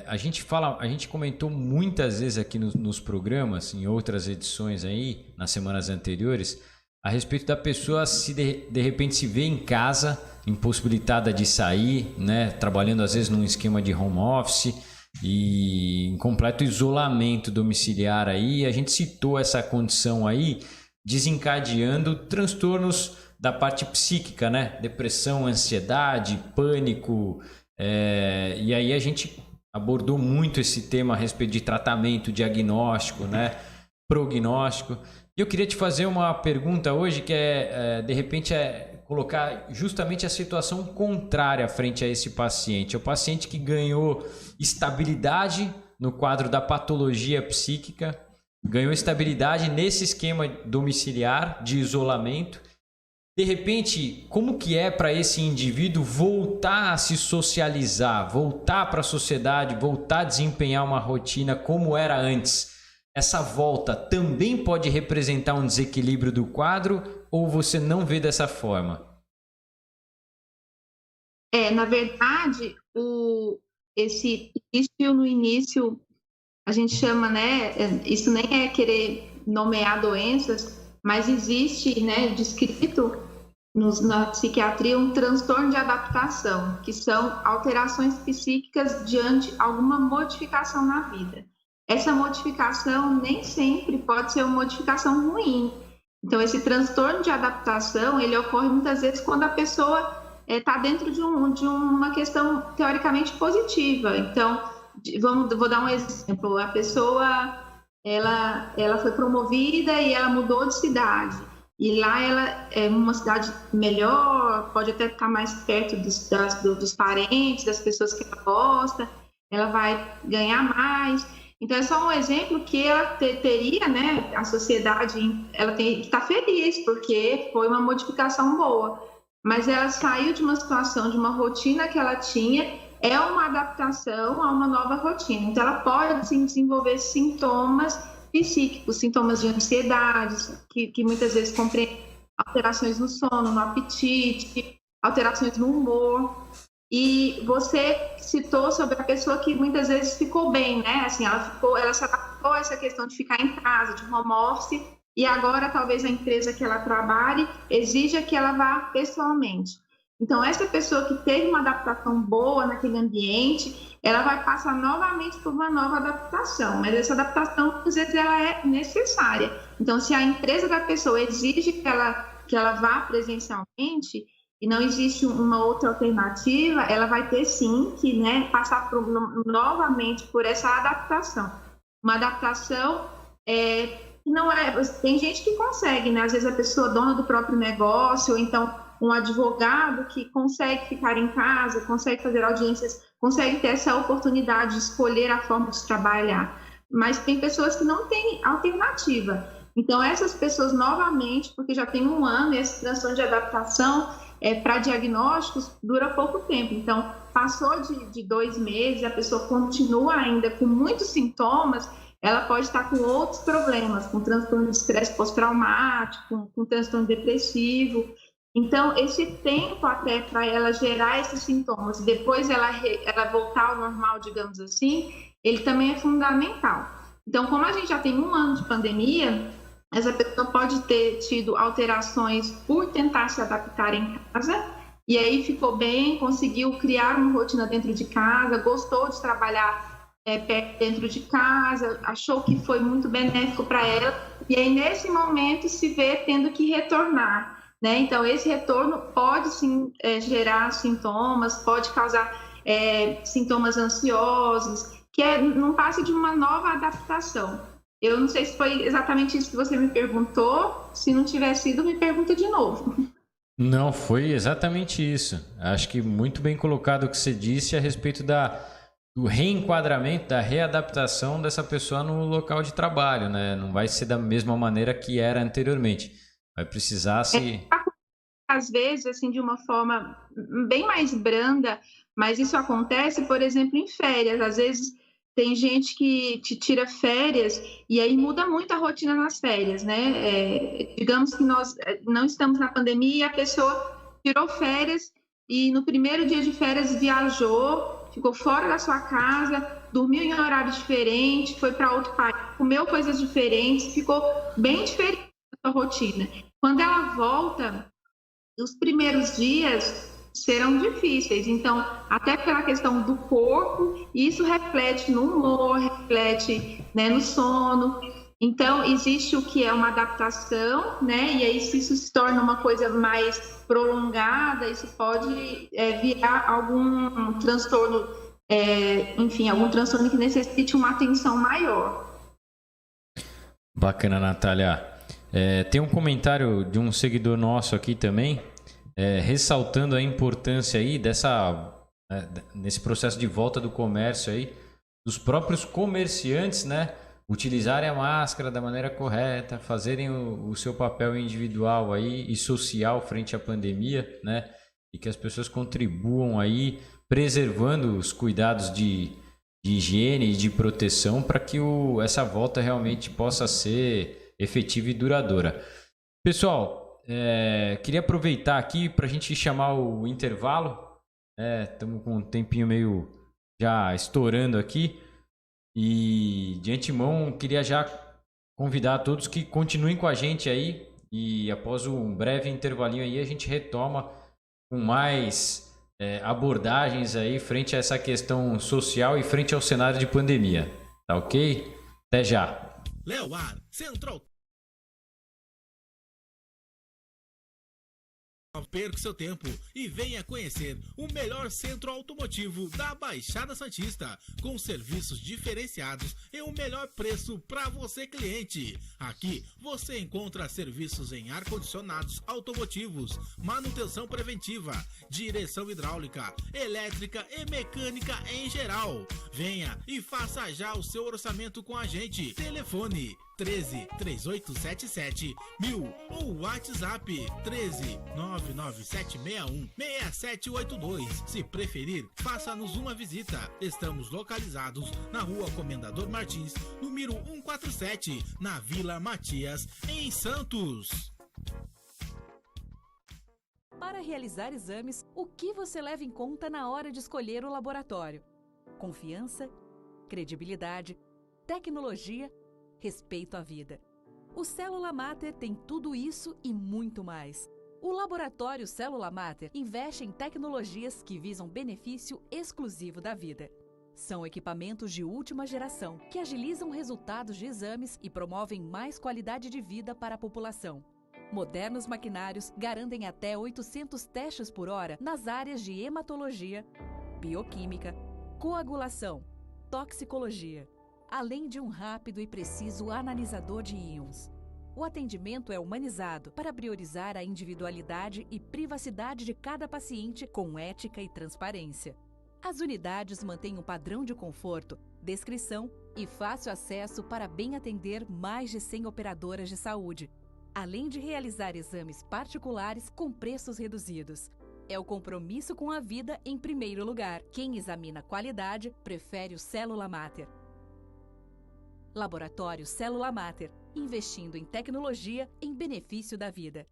Speaker 2: a gente comentou muitas vezes aqui nos programas, em outras edições aí, nas semanas anteriores, a respeito da pessoa se de repente se ver em casa, impossibilitada de sair, né? Trabalhando às vezes num esquema de home office e em completo isolamento domiciliar aí. A gente citou essa condição aí, desencadeando transtornos da parte psíquica, né? Depressão, ansiedade, pânico. E aí a gente abordou muito esse tema a respeito de tratamento, diagnóstico, né? Prognóstico. E eu queria te fazer uma pergunta hoje que de repente, colocar justamente a situação contrária frente a esse paciente. É o paciente que ganhou estabilidade no quadro da patologia psíquica, ganhou estabilidade nesse esquema domiciliar de isolamento. De repente, como que é para esse indivíduo voltar a se socializar, voltar para a sociedade, voltar a desempenhar uma rotina como era antes? Essa volta também pode representar um desequilíbrio do quadro ou você não vê dessa forma?
Speaker 4: Na verdade, esse início no início, a gente chama, né? Isso nem é querer nomear doenças, mas existe, né, descrito na psiquiatria um transtorno de adaptação, que são alterações psíquicas diante de alguma modificação na vida. Essa modificação nem sempre pode ser uma modificação ruim. Então, esse transtorno de adaptação, ele ocorre muitas vezes quando a pessoa está dentro de uma questão teoricamente positiva. Então, vou dar um exemplo. A pessoa, ela foi promovida e ela mudou de cidade. E lá ela é uma cidade melhor, pode até estar mais perto dos parentes, das pessoas que ela gosta, ela vai ganhar mais. Então, é só um exemplo que ela teria, né? A sociedade, ela tem que estar feliz, porque foi uma modificação boa. Mas ela saiu de uma situação, de uma rotina que ela tinha, é uma adaptação a uma nova rotina. Então, ela pode, sim, desenvolver sintomas psíquicos, sintomas de ansiedade, que muitas vezes compreendem alterações no sono, no apetite, alterações no humor. E você citou sobre a pessoa que muitas vezes ficou bem, né? Assim, ela se adaptou a essa questão de ficar em casa, de home office, e agora talvez a empresa que ela trabalhe exija que ela vá pessoalmente. Então, essa pessoa que teve uma adaptação boa naquele ambiente, ela vai passar novamente por uma nova adaptação, mas essa adaptação, às vezes, ela é necessária. Então, se a empresa da pessoa exige que ela vá presencialmente e não existe uma outra alternativa, ela vai ter, sim, que, né, passar novamente por essa adaptação. Uma adaptação não é... Tem gente que consegue, né? Às vezes a pessoa dona do próprio negócio, ou então um advogado que consegue ficar em casa, consegue fazer audiências, consegue ter essa oportunidade de escolher a forma de trabalhar. Mas tem pessoas que não têm alternativa. Então, essas pessoas, novamente, porque já tem 1 ano, esse transtorno de adaptação para diagnósticos dura pouco tempo. Então, passou de 2 meses, a pessoa continua ainda com muitos sintomas, ela pode estar com outros problemas, com transtorno de estresse pós-traumático, com transtorno depressivo. Então, esse tempo até para ela gerar esses sintomas, depois ela voltar ao normal, digamos assim, ele também é fundamental. Então, como a gente já tem 1 ano de pandemia, essa pessoa pode ter tido alterações por tentar se adaptar em casa, e aí ficou bem, conseguiu criar uma rotina dentro de casa, gostou de trabalhar dentro de casa, achou que foi muito benéfico para ela, e aí nesse momento se vê tendo que retornar. Né? Então, esse retorno pode sim gerar sintomas, pode causar sintomas ansiosos, que não passa de uma nova adaptação. Eu não sei se foi exatamente isso que você me perguntou, se não tiver sido, me pergunta de novo.
Speaker 2: Não, foi exatamente isso. Acho que muito bem colocado o que você disse a respeito do reenquadramento, da readaptação dessa pessoa no local de trabalho, né? Não vai ser da mesma maneira que era anteriormente. Vai precisar se...
Speaker 4: Às vezes, assim, de uma forma bem mais branda, mas isso acontece, por exemplo, em férias. Às vezes tem gente que te tira férias e aí muda muito a rotina nas férias, né? Digamos que nós não estamos na pandemia e a pessoa tirou férias e no primeiro dia de férias viajou, ficou fora da sua casa, dormiu em um horário diferente, foi para outro país, comeu coisas diferentes, ficou bem diferente da sua rotina. Quando ela volta, os primeiros dias serão difíceis. Então, até pela questão do corpo, isso reflete no humor, reflete, né, no sono. Então, existe o que é uma adaptação, né? E aí, se isso se torna uma coisa mais prolongada, isso pode virar algum transtorno, enfim, algum transtorno que necessite uma atenção maior.
Speaker 2: Bacana, Natália. Tem um comentário de um seguidor nosso aqui também, ressaltando a importância aí nesse processo de volta do comércio aí, dos próprios comerciantes, né, utilizarem a máscara da maneira correta, fazerem o seu papel individual aí e social frente à pandemia, né, e que as pessoas contribuam aí preservando os cuidados de higiene e de proteção para que essa volta realmente possa ser efetiva e duradoura. Pessoal, queria aproveitar aqui para a gente chamar o intervalo. Estamos com um tempinho meio já estourando aqui. E de antemão, queria já convidar todos que continuem com a gente aí. E após um breve intervalinho aí, a gente retoma com mais abordagens aí frente a essa questão social e frente ao cenário de pandemia. Tá ok? Até já!
Speaker 1: Leoar Central. Não perca seu tempo e venha conhecer o melhor centro automotivo da Baixada Santista, com serviços diferenciados e o melhor preço para você, cliente. Aqui você encontra serviços em ar-condicionados automotivos, manutenção preventiva, direção hidráulica, elétrica e mecânica em geral. Venha e faça já o seu orçamento com a gente. Telefone 13 3877 1000 ou WhatsApp 13 99761 6782. Se preferir, faça-nos uma visita. Estamos localizados na Rua Comendador Martins, número 147, na Vila Matias, em Santos.
Speaker 5: Para realizar exames, o que você leva em conta na hora de escolher o laboratório? Confiança, credibilidade, tecnologia, respeito à vida. O Célula Mater tem tudo isso e muito mais. O Laboratório Célula Mater investe em tecnologias que visam benefício exclusivo da vida. São equipamentos de última geração que agilizam resultados de exames e promovem mais qualidade de vida para a população. Modernos maquinários garantem até 800 testes por hora nas áreas de hematologia, bioquímica, coagulação, toxicologia, além de um rápido e preciso analisador de íons. O atendimento é humanizado para priorizar a individualidade e privacidade de cada paciente com ética e transparência. As unidades mantêm um padrão de conforto, descrição e fácil acesso para bem atender mais de 100 operadoras de saúde, além de realizar exames particulares com preços reduzidos. É o compromisso com a vida em primeiro lugar. Quem examina qualidade prefere o Célula Mater. Laboratório Célula Mater, investindo em tecnologia em benefício da vida.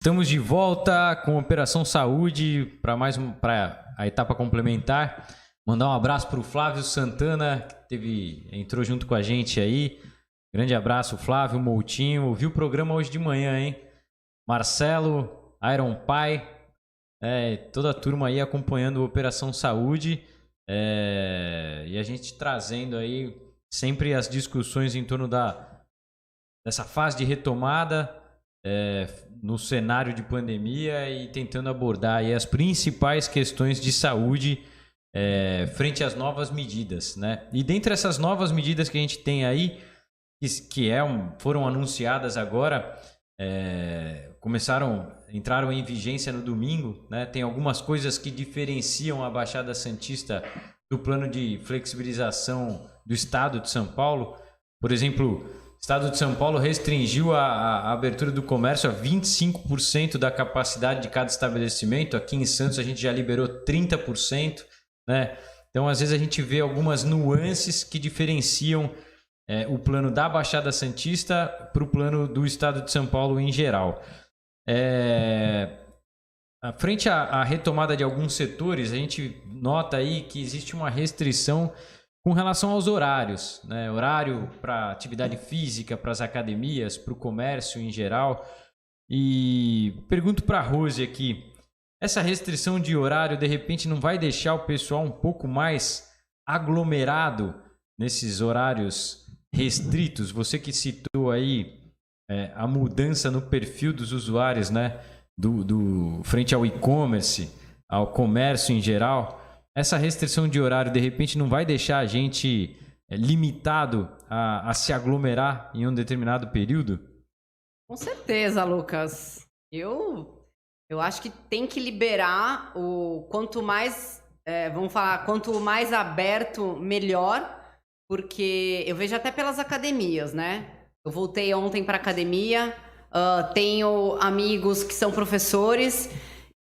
Speaker 2: Estamos de volta com Operação Saúde para a etapa complementar. Mandar um abraço para o Flávio Santana, que entrou junto com a gente aí. Grande abraço, Flávio Moutinho. Ouviu o programa hoje de manhã, hein? Marcelo, Iron Pai, toda a turma aí acompanhando a Operação Saúde. E a gente trazendo aí sempre as discussões em torno dessa fase de retomada no cenário de pandemia e tentando abordar aí as principais questões de saúde frente às novas medidas, né? E dentre essas novas medidas que a gente tem aí, foram anunciadas agora, entraram em vigência no domingo, né? Tem algumas coisas que diferenciam a Baixada Santista do plano de flexibilização do Estado de São Paulo. Por exemplo, o Estado de São Paulo restringiu a abertura do comércio a 25% da capacidade de cada estabelecimento. Aqui em Santos a gente já liberou 30%, né? Então, às vezes a gente vê algumas nuances que diferenciam o plano da Baixada Santista para o plano do Estado de São Paulo em geral. Frente à retomada de alguns setores, a gente nota aí que existe uma restrição com relação aos horários, né? Horário para atividade física, para as academias, para o comércio em geral. E pergunto para a Rose aqui, essa restrição de horário de repente não vai deixar o pessoal um pouco mais aglomerado nesses horários restritos? Você que citou aí a mudança no perfil dos usuários, né? Frente ao e-commerce, ao comércio em geral. Essa restrição de horário, de repente, não vai deixar a gente limitado a se aglomerar em um determinado período?
Speaker 3: Com certeza, Lucas. Eu acho que tem que liberar quanto mais, quanto mais aberto, melhor, porque eu vejo até pelas academias, né? Eu voltei ontem para academia, tenho amigos que são professores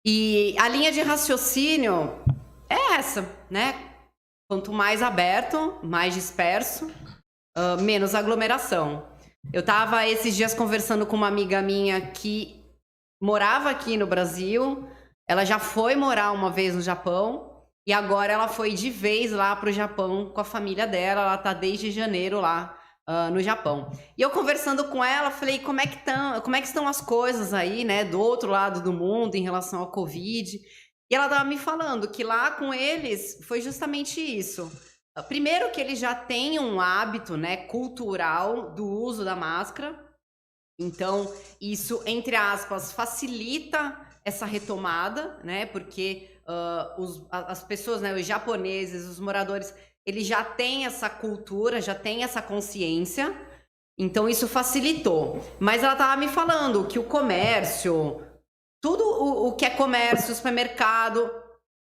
Speaker 3: e a linha de raciocínio é essa, né? Quanto mais aberto, mais disperso, menos aglomeração. Eu estava esses dias conversando com uma amiga minha que morava aqui no Brasil. Ela já foi morar uma vez no Japão e agora ela foi de vez lá para o Japão com a família dela. Ela está desde janeiro lá no Japão. E eu conversando com ela, falei, como é que estão as coisas aí, né? Do outro lado do mundo em relação ao Covid. E ela estava me falando que lá com eles foi justamente isso. Primeiro que ele já tem um hábito, né, cultural do uso da máscara. Então, isso, entre aspas, facilita essa retomada, né? Porque as pessoas, né, os japoneses, os moradores, eles já têm essa cultura, já têm essa consciência. Então, isso facilitou. Mas ela estava me falando que o comércio, tudo o que é comércio, supermercado,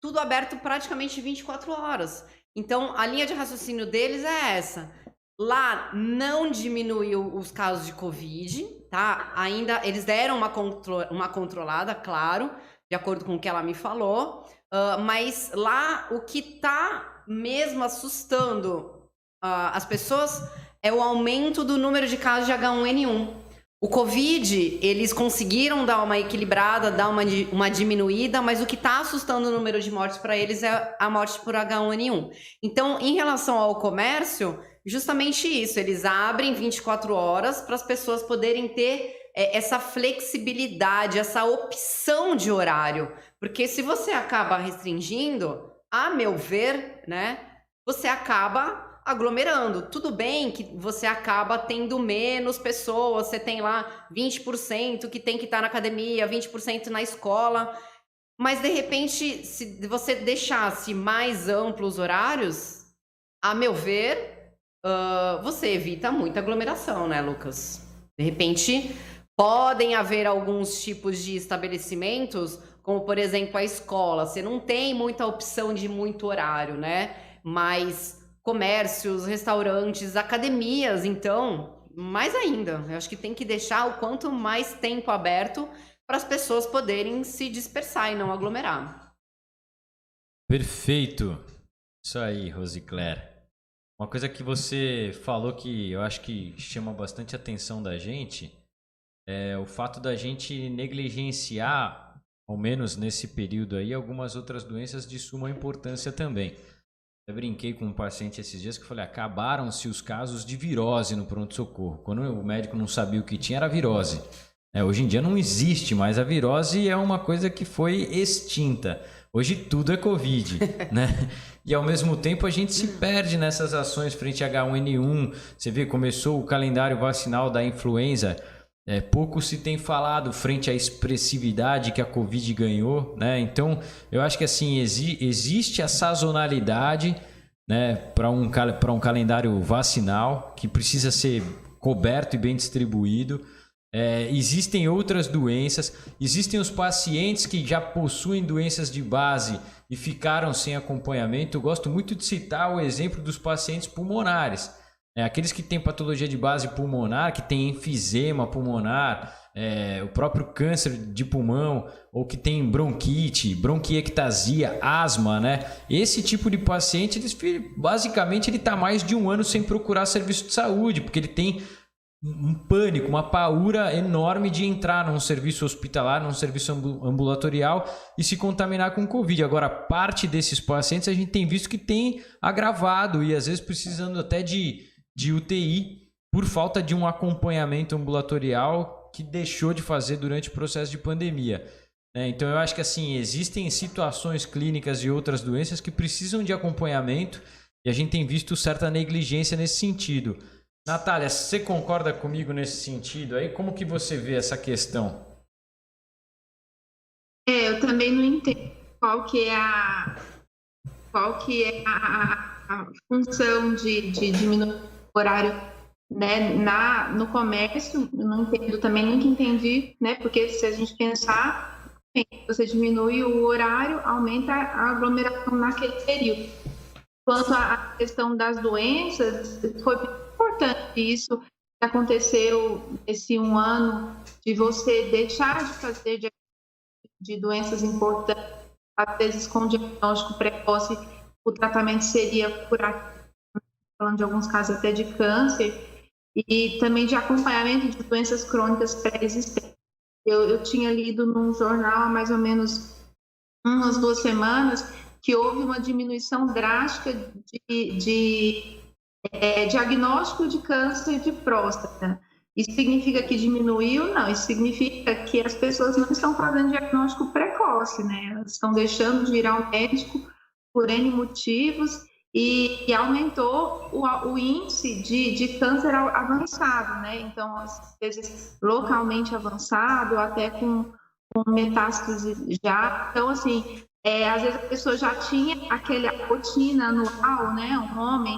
Speaker 3: tudo aberto praticamente 24 horas. Então, a linha de raciocínio deles é essa. Lá não diminuiu os casos de Covid, tá? Ainda eles deram uma controlada, claro, de acordo com o que ela me falou. Mas lá o que tá mesmo assustando as pessoas é o aumento do número de casos de H1N1. O Covid, eles conseguiram dar uma equilibrada, dar uma diminuída, mas o que está assustando o número de mortes para eles é a morte por H1N1. Então, em relação ao comércio, justamente isso, eles abrem 24 horas para as pessoas poderem ter essa flexibilidade, essa opção de horário. Porque se você acaba restringindo, a meu ver, né, você acaba aglomerando. Tudo bem que você acaba tendo menos pessoas, você tem lá 20% que tem que estar na academia, 20% na escola, mas de repente, se você deixasse mais amplos horários, a meu ver, você evita muita aglomeração, né, Lucas? De repente, podem haver alguns tipos de estabelecimentos, como por exemplo a escola, você não tem muita opção de muito horário, né? Mas comércios, restaurantes, academias, então, mais ainda. Eu acho que tem que deixar o quanto mais tempo aberto para as pessoas poderem se dispersar e não aglomerar.
Speaker 2: Perfeito. Isso aí, Rosicler. Uma coisa que você falou que eu acho que chama bastante atenção da gente é o fato da gente negligenciar, ao menos nesse período aí, algumas outras doenças de suma importância também. Eu brinquei com um paciente esses dias que eu falei, acabaram-se os casos de virose no pronto-socorro. Quando o médico não sabia o que tinha, era virose. Hoje em dia não existe mais. A virose é uma coisa que foi extinta. Hoje tudo é Covid, né? E ao mesmo tempo a gente se perde nessas ações frente a H1N1. Você vê, começou o calendário vacinal da influenza. Pouco se tem falado frente à expressividade que a Covid ganhou, né? Então, eu acho que assim, existe a sazonalidade, né, para um calendário vacinal que precisa ser coberto e bem distribuído. Existem outras doenças, existem os pacientes que já possuem doenças de base e ficaram sem acompanhamento. Eu gosto muito de citar o exemplo dos pacientes pulmonares. Aqueles que têm patologia de base pulmonar, que têm enfisema pulmonar, o próprio câncer de pulmão, ou que tem bronquite, bronquiectasia, asma, né? Esse tipo de paciente, basicamente, ele está mais de um ano sem procurar serviço de saúde, porque ele tem um pânico, uma paura enorme de entrar num serviço hospitalar, num serviço ambulatorial e se contaminar com Covid. Agora, parte desses pacientes a gente tem visto que tem agravado e às vezes precisando até de UTI por falta de um acompanhamento ambulatorial que deixou de fazer durante o processo de pandemia. Então eu acho que assim, existem situações clínicas e outras doenças que precisam de acompanhamento e a gente tem visto certa negligência nesse sentido. Natália, você concorda comigo nesse sentido aí? Como que você vê essa questão?
Speaker 4: Eu também não entendo qual que é a função de diminuir o horário, né, no comércio. Eu não entendo também, nunca entendi, né, porque se a gente pensar, você diminui o horário, aumenta a aglomeração naquele período. Quanto à questão das doenças, foi importante isso que aconteceu esse um ano, de você deixar de fazer de doenças importantes, às vezes com diagnóstico precoce, o tratamento seria curativo, falando de alguns casos até de câncer, e também de acompanhamento de doenças crônicas pré-existentes. Eu tinha lido num jornal há mais ou menos umas 2 semanas que houve uma diminuição drástica de diagnóstico de câncer de próstata. Isso significa que diminuiu? Não, isso significa que as pessoas não estão fazendo diagnóstico precoce, né? Elas estão deixando de ir ao médico por N motivos e aumentou o índice de câncer avançado, né? Então, às vezes, localmente avançado, até com metástase já. Então, assim, às vezes a pessoa já tinha aquela rotina anual, né? Um homem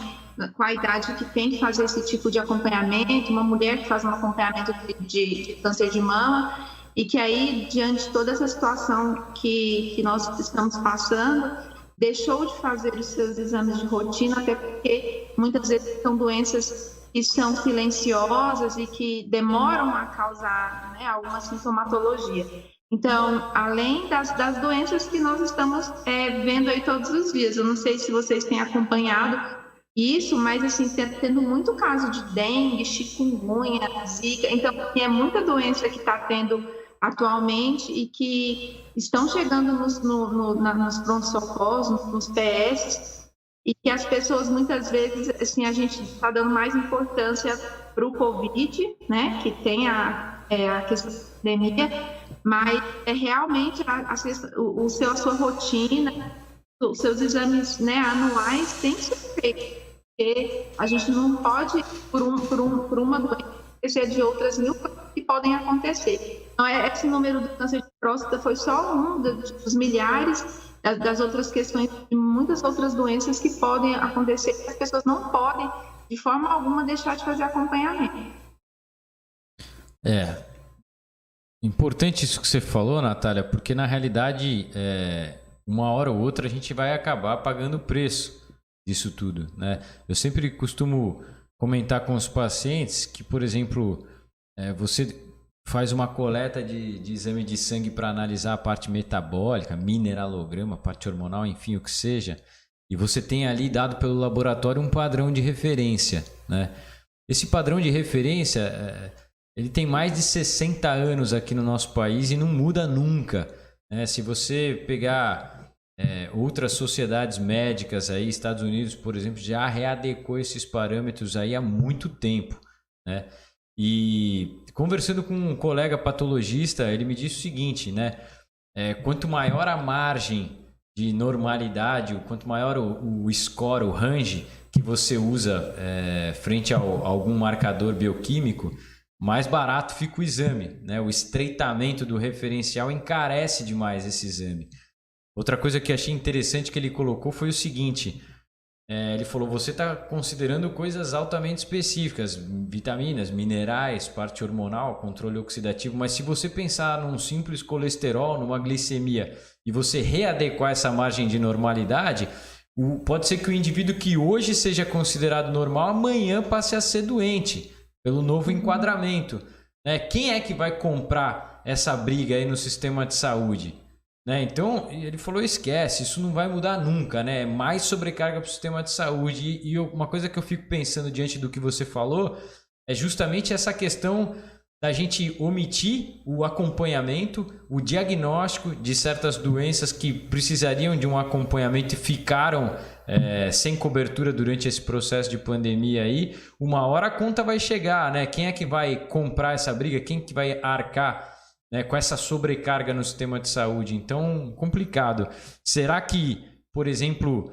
Speaker 4: com a idade que tem que fazer esse tipo de acompanhamento, uma mulher que faz um acompanhamento de câncer de mama, e que aí, diante de toda essa situação que nós estamos passando, deixou de fazer os seus exames de rotina, até porque muitas vezes são doenças que são silenciosas e que demoram a causar, né, alguma sintomatologia. Então, além das doenças que nós estamos vendo aí todos os dias, eu não sei se vocês têm acompanhado isso, mas assim, tendo muito caso de dengue, chikungunya, zika, então é muita doença que está tendo atualmente e que estão chegando nos pronto-socorros, nos PS, e que as pessoas muitas vezes, assim, a gente está dando mais importância para o Covid, né, que tem a questão da pandemia, mas realmente a sua rotina, os seus exames, né, anuais têm que ser feitos, porque a gente não pode, por uma doença, esquecer de outras mil coisas que podem acontecer. Então, esse número do câncer de próstata foi só um dos milhares das outras questões, de muitas outras doenças que podem acontecer, que as pessoas não podem, de forma alguma, deixar de fazer acompanhamento.
Speaker 2: Importante isso que você falou, Natália, porque na realidade, uma hora ou outra a gente vai acabar pagando o preço disso tudo, né? Eu sempre costumo comentar com os pacientes que, por exemplo, você faz uma coleta de exame de sangue para analisar a parte metabólica, mineralograma, parte hormonal, enfim, o que seja, e você tem ali dado pelo laboratório um padrão de referência, né? Esse padrão de referência, ele tem mais de 60 anos aqui no nosso país e não muda nunca, né? Se você pegar outras sociedades médicas aí, Estados Unidos, por exemplo, já readecou esses parâmetros aí há muito tempo, né? E conversando com um colega patologista, ele me disse o seguinte, né? Quanto maior a margem de normalidade, quanto maior o score, o range que você usa frente a algum marcador bioquímico, mais barato fica o exame, né? O estreitamento do referencial encarece demais esse exame. Outra coisa que achei interessante que ele colocou foi o seguinte, ele falou, você está considerando coisas altamente específicas, vitaminas, minerais, parte hormonal, controle oxidativo, mas se você pensar num simples colesterol, numa glicemia, e você readequar essa margem de normalidade, pode ser que o indivíduo que hoje seja considerado normal, amanhã passe a ser doente, pelo novo enquadramento, né? Quem é que vai comprar essa briga aí no sistema de saúde? Né? Então, ele falou, esquece, isso não vai mudar nunca, né? É mais sobrecarga para o sistema de saúde. E uma coisa que eu fico pensando diante do que você falou é justamente essa questão da gente omitir o acompanhamento, o diagnóstico de certas doenças que precisariam de um acompanhamento e ficaram sem cobertura durante esse processo de pandemia aí. Uma hora a conta vai chegar, né? Quem é que vai comprar essa briga? Quem que vai arcar, né, com essa sobrecarga no sistema de saúde? Então, complicado. Será que, por exemplo,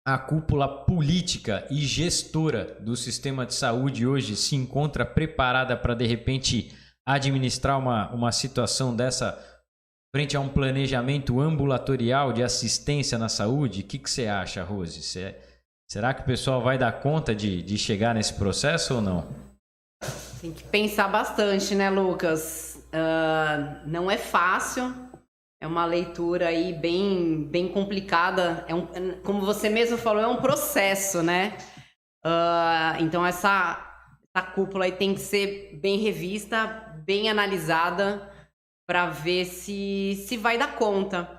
Speaker 2: a cúpula política e gestora do sistema de saúde hoje se encontra preparada para, de repente, administrar uma situação dessa frente a um planejamento ambulatorial de assistência na saúde? O que você acha, Rose? Será que o pessoal vai dar conta de chegar nesse processo ou não?
Speaker 3: Tem que pensar bastante, né, Lucas? Não é fácil, é uma leitura aí bem complicada. Como você mesmo falou, é um processo, né? Então essa cúpula aí tem que ser bem revista, bem analisada, para ver se vai dar conta.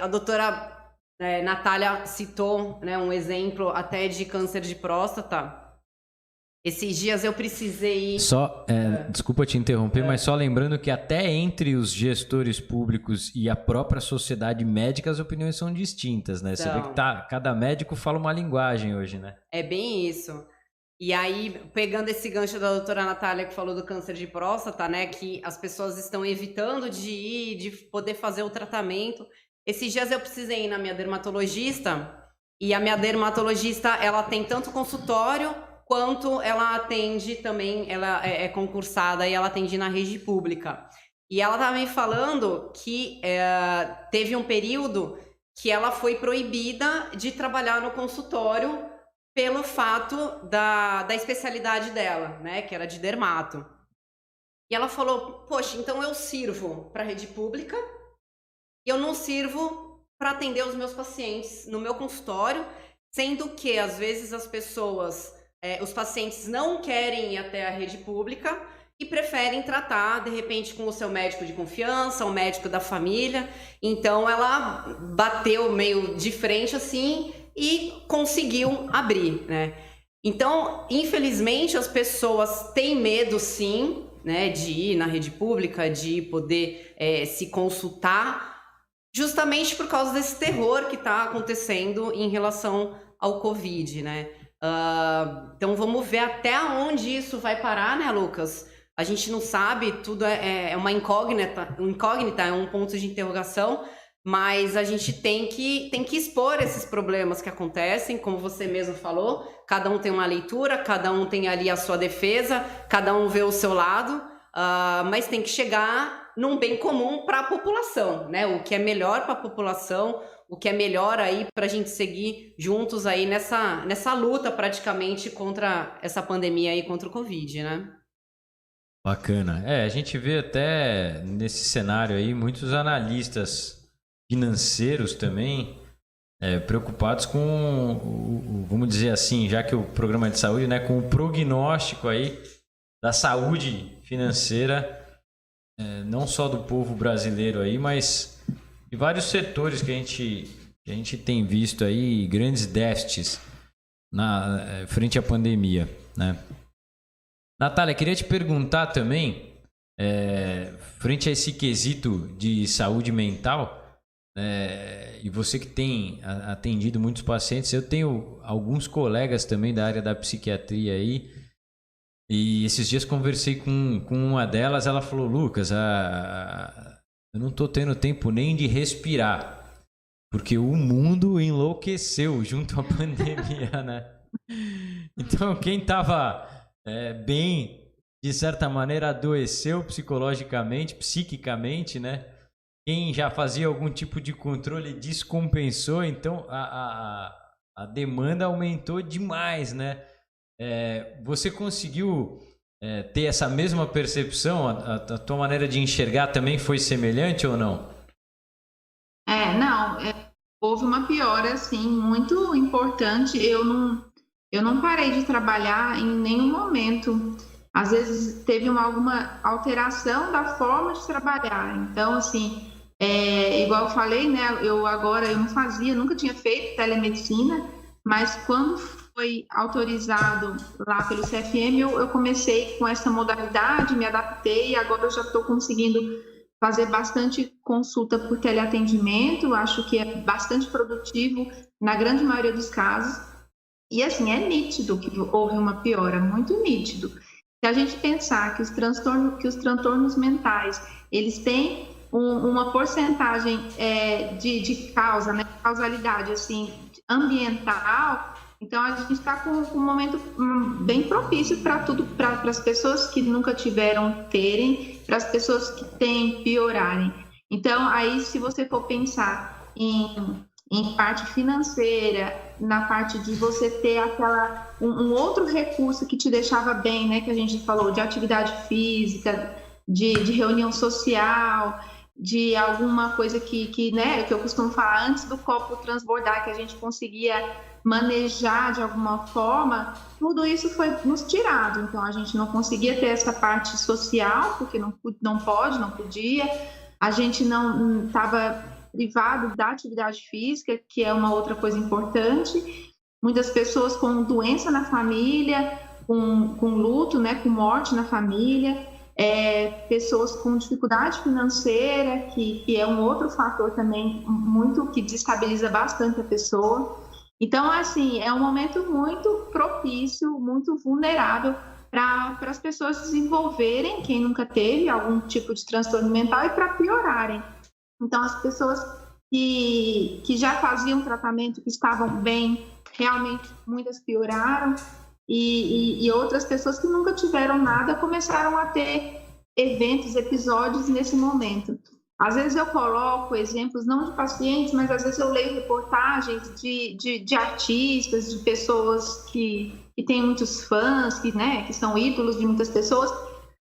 Speaker 3: A doutora Natália citou, né, um exemplo até de câncer de próstata. Esses dias eu precisei...
Speaker 2: Desculpa te interromper, mas só lembrando que até entre os gestores públicos e a própria sociedade médica as opiniões são distintas, né? Você vê que cada médico fala uma linguagem hoje, né? É
Speaker 3: bem isso. E aí, pegando esse gancho da doutora Natália que falou do câncer de próstata, né? Que as pessoas estão evitando de poder fazer o tratamento. Esses dias eu precisei ir na minha dermatologista, e a minha dermatologista, ela tem tanto consultório, quanto ela atende também, ela é concursada e ela atende na rede pública. E ela estava me falando que teve um período que ela foi proibida de trabalhar no consultório pelo fato da especialidade dela, né, que era de dermato. E ela falou, poxa, então eu sirvo para a rede pública e eu não sirvo para atender os meus pacientes no meu consultório, sendo que, às vezes, as pessoas, os pacientes não querem ir até a rede pública e preferem tratar, de repente, com o seu médico de confiança, o médico da família. Então, ela bateu meio de frente, assim, e conseguiu abrir, né? Então, infelizmente, as pessoas têm medo, sim, né, de ir na rede pública, de poder se consultar, justamente por causa desse terror que está acontecendo em relação ao Covid, né? Então, vamos ver até onde isso vai parar, né, Lucas? A gente não sabe, tudo é uma incógnita, é um ponto de interrogação, mas a gente tem que expor esses problemas que acontecem, como você mesmo falou, cada um tem uma leitura, cada um tem ali a sua defesa, cada um vê o seu lado, mas tem que chegar num bem comum para a população, né? O que é melhor para a população, o que é melhor aí para a gente seguir juntos aí nessa luta praticamente contra essa pandemia aí, contra o Covid, né?
Speaker 2: Bacana. A gente vê até nesse cenário aí muitos analistas financeiros também preocupados com, vamos dizer assim, já que o programa de saúde, né, com o prognóstico aí da saúde financeira, não só do povo brasileiro aí, mas de vários setores que a gente tem visto aí grandes déficits frente à pandemia, né? Natália, queria te perguntar também, frente a esse quesito de saúde mental, e você que tem atendido muitos pacientes, eu tenho alguns colegas também da área da psiquiatria aí, e esses dias conversei com uma delas, ela falou, Lucas, eu não estou tendo tempo nem de respirar, porque o mundo enlouqueceu junto à pandemia, né? Então, quem estava bem, de certa maneira, adoeceu psicologicamente, psiquicamente, né? Quem já fazia algum tipo de controle descompensou, então a demanda aumentou demais, né? Você conseguiu ter essa mesma percepção? A tua maneira de enxergar também foi semelhante ou não?
Speaker 4: Não, houve uma piora, assim, muito importante. Eu não parei de trabalhar em nenhum momento. Às vezes teve alguma alteração da forma de trabalhar. Então, assim, igual eu falei, né? Eu não fazia, nunca tinha feito telemedicina, mas quando foi autorizado lá pelo CFM, eu comecei com essa modalidade, me adaptei, e agora eu já estou conseguindo fazer bastante consulta por teleatendimento. Acho que é bastante produtivo na grande maioria dos casos. E assim, é nítido que houve uma piora, muito nítido. Se a gente pensar que os transtornos mentais, eles têm uma porcentagem de causa, né, causalidade assim, ambiental, então a gente está com um momento bem propício para tudo, para as pessoas que nunca tiveram terem, para as pessoas que têm piorarem. Então, aí se você for pensar em parte financeira, na parte de você ter um outro recurso que te deixava bem, né, que a gente falou, de atividade física, de reunião social, de alguma coisa que eu costumo falar, antes do copo transbordar, que a gente conseguia manejar de alguma forma, tudo isso foi nos tirado. Então, a gente não conseguia ter essa parte social, porque não podia, a gente não estava privado da atividade física, que é uma outra coisa importante. Muitas pessoas com doença na família, com luto, né, com morte na família, pessoas com dificuldade financeira, que é um outro fator também muito que desestabiliza bastante a pessoa. Então, assim, é um momento muito propício, muito vulnerável para as pessoas desenvolverem, quem nunca teve algum tipo de transtorno mental, e para piorarem. Então, as pessoas que já faziam tratamento, que estavam bem, realmente muitas pioraram, e outras pessoas que nunca tiveram nada começaram a ter eventos, episódios nesse momento. Às vezes eu coloco exemplos, não de pacientes, mas às vezes eu leio reportagens de artistas, de pessoas que têm muitos fãs, que são ídolos de muitas pessoas.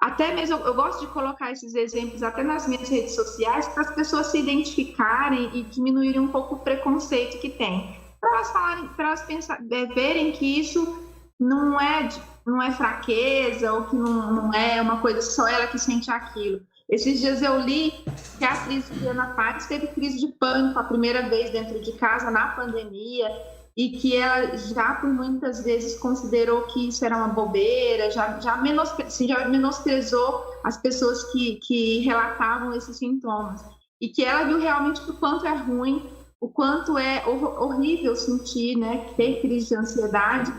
Speaker 4: Até mesmo, eu gosto de colocar esses exemplos até nas minhas redes sociais para as pessoas se identificarem e diminuírem um pouco o preconceito que tem. Para elas verem que isso não é fraqueza ou que não é uma coisa só ela que sente aquilo. Esses dias eu li que a atriz Juliana Paz teve crise de pânico a primeira vez dentro de casa na pandemia e que ela já por muitas vezes considerou que isso era uma bobeira, já menosprezou as pessoas que relatavam esses sintomas e que ela viu realmente o quanto é ruim, o quanto é horrível sentir, né, ter crise de ansiedade.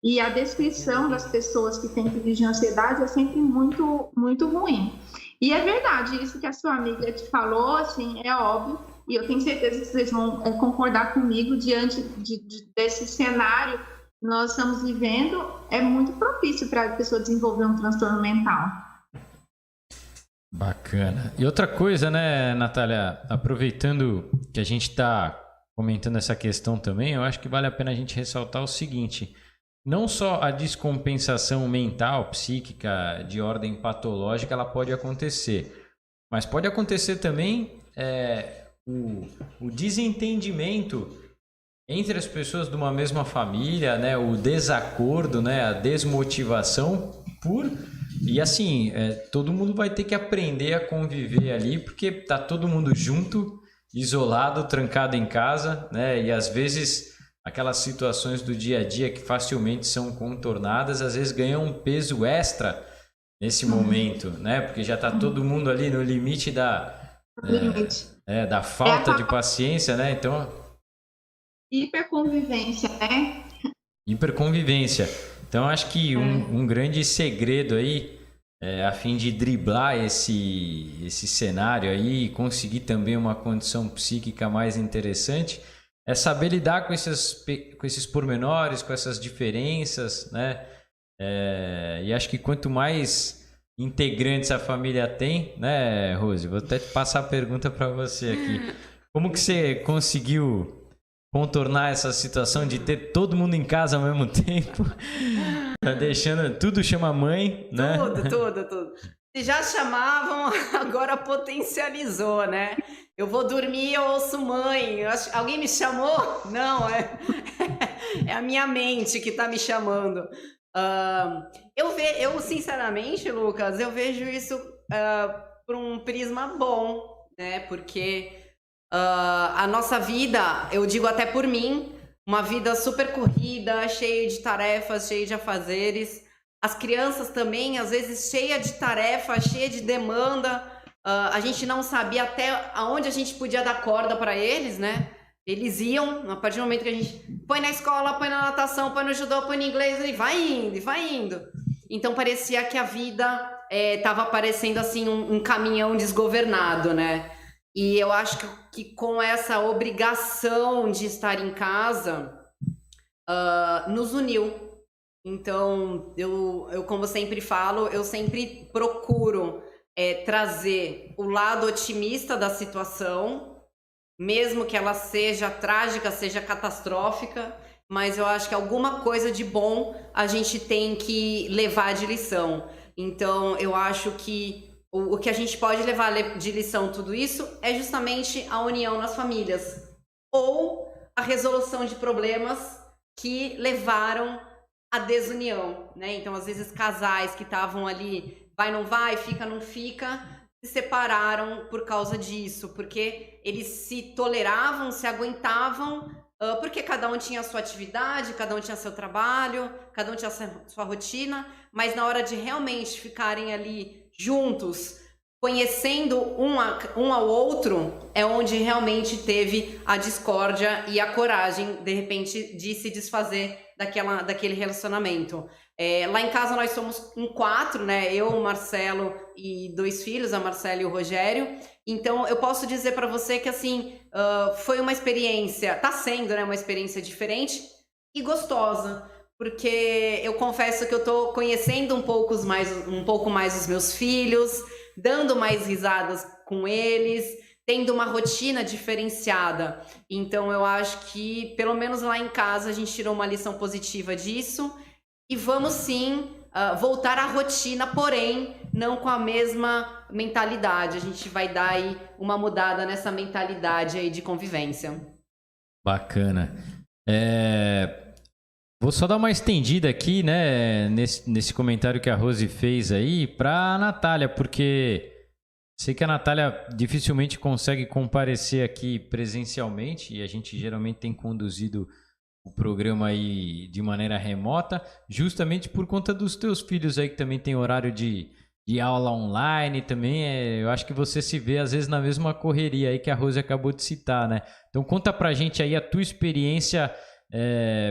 Speaker 4: E a descrição das pessoas que têm crise de ansiedade é sempre muito, muito ruim. E é verdade, isso que a sua amiga te falou, assim, é óbvio, e eu tenho certeza que vocês vão concordar comigo diante desse cenário que nós estamos vivendo, é muito propício para a pessoa desenvolver um transtorno mental.
Speaker 2: Bacana. E outra coisa, né, Natália, aproveitando que a gente está comentando essa questão também, eu acho que vale a pena a gente ressaltar o seguinte: não só a descompensação mental, psíquica, de ordem patológica, ela pode acontecer, mas pode acontecer também o desentendimento entre as pessoas de uma mesma família, né? O desacordo, né? A desmotivação E assim, todo mundo vai ter que aprender a conviver ali, porque tá todo mundo junto, isolado, trancado em casa, né? E às vezes aquelas situações do dia a dia que facilmente são contornadas, às vezes ganham um peso extra nesse momento, né? Porque já está todo mundo ali no limite da falta de paciência, né? Então,
Speaker 4: hiperconvivência, né?
Speaker 2: Hiperconvivência. Então, acho que um grande segredo aí, a fim de driblar esse cenário aí e conseguir também uma condição psíquica mais interessante, é saber lidar com esses pormenores, com essas diferenças, né? E acho que quanto mais integrantes a família tem, né, Rose? Vou até passar a pergunta para você aqui. Como que você conseguiu contornar essa situação de ter todo mundo em casa ao mesmo tempo? Tá deixando... Tudo chama mãe, né?
Speaker 3: Tudo. Se já chamavam, agora potencializou, né? Eu vou dormir, eu ouço mãe. Alguém me chamou? Não, é a minha mente que tá me chamando. Eu sinceramente, Lucas, eu vejo isso por um prisma bom, né? Porque a nossa vida, eu digo até por mim, uma vida super corrida, cheia de tarefas, cheia de afazeres. As crianças também, às vezes, cheia de tarefa, cheia de demanda. A gente não sabia até aonde a gente podia dar corda para eles, né? Eles iam, a partir do momento que a gente põe na escola, põe na natação, põe no judô, põe no inglês, e vai indo. Então parecia que a vida estava parecendo assim um caminhão desgovernado, né? E eu acho que com essa obrigação de estar em casa, nos uniu. Então, eu como sempre falo, eu sempre procuro trazer o lado otimista da situação, mesmo que ela seja trágica, seja catastrófica, mas eu acho que alguma coisa de bom a gente tem que levar de lição. Então, eu acho que o que a gente pode levar de lição tudo isso é justamente a união nas famílias ou a resolução de problemas que levaram à desunião, né? Então, às vezes, casais que estavam ali, vai, não vai, fica, não fica, se separaram por causa disso, porque eles se toleravam, se aguentavam, porque cada um tinha a sua atividade, cada um tinha seu trabalho, cada um tinha a sua rotina, mas na hora de realmente ficarem ali juntos, conhecendo um ao outro, é onde realmente teve a discórdia e a coragem, de repente, de se desfazer daquele relacionamento. Lá em casa nós somos em 4, né? Eu, o Marcelo e 2 filhos, a Marcela e o Rogério. Então, eu posso dizer para você que, assim, foi uma experiência, tá sendo, né, uma experiência diferente e gostosa. Porque eu confesso que eu tô conhecendo um pouco mais os meus filhos, dando mais risadas com eles, tendo uma rotina diferenciada. Então, eu acho que, pelo menos lá em casa, a gente tirou uma lição positiva disso. E vamos sim voltar à rotina, porém, não com a mesma mentalidade. A gente vai dar aí uma mudada nessa mentalidade aí de convivência.
Speaker 2: Bacana. Vou só dar uma estendida aqui, né, nesse comentário que a Rose fez aí para a Natália, porque sei que a Natália dificilmente consegue comparecer aqui presencialmente e a gente geralmente tem conduzido o programa aí de maneira remota, justamente por conta dos teus filhos aí que também tem horário de aula online também. Eu acho que você se vê às vezes na mesma correria aí que a Rose acabou de citar, né? Então conta pra gente aí a tua experiência.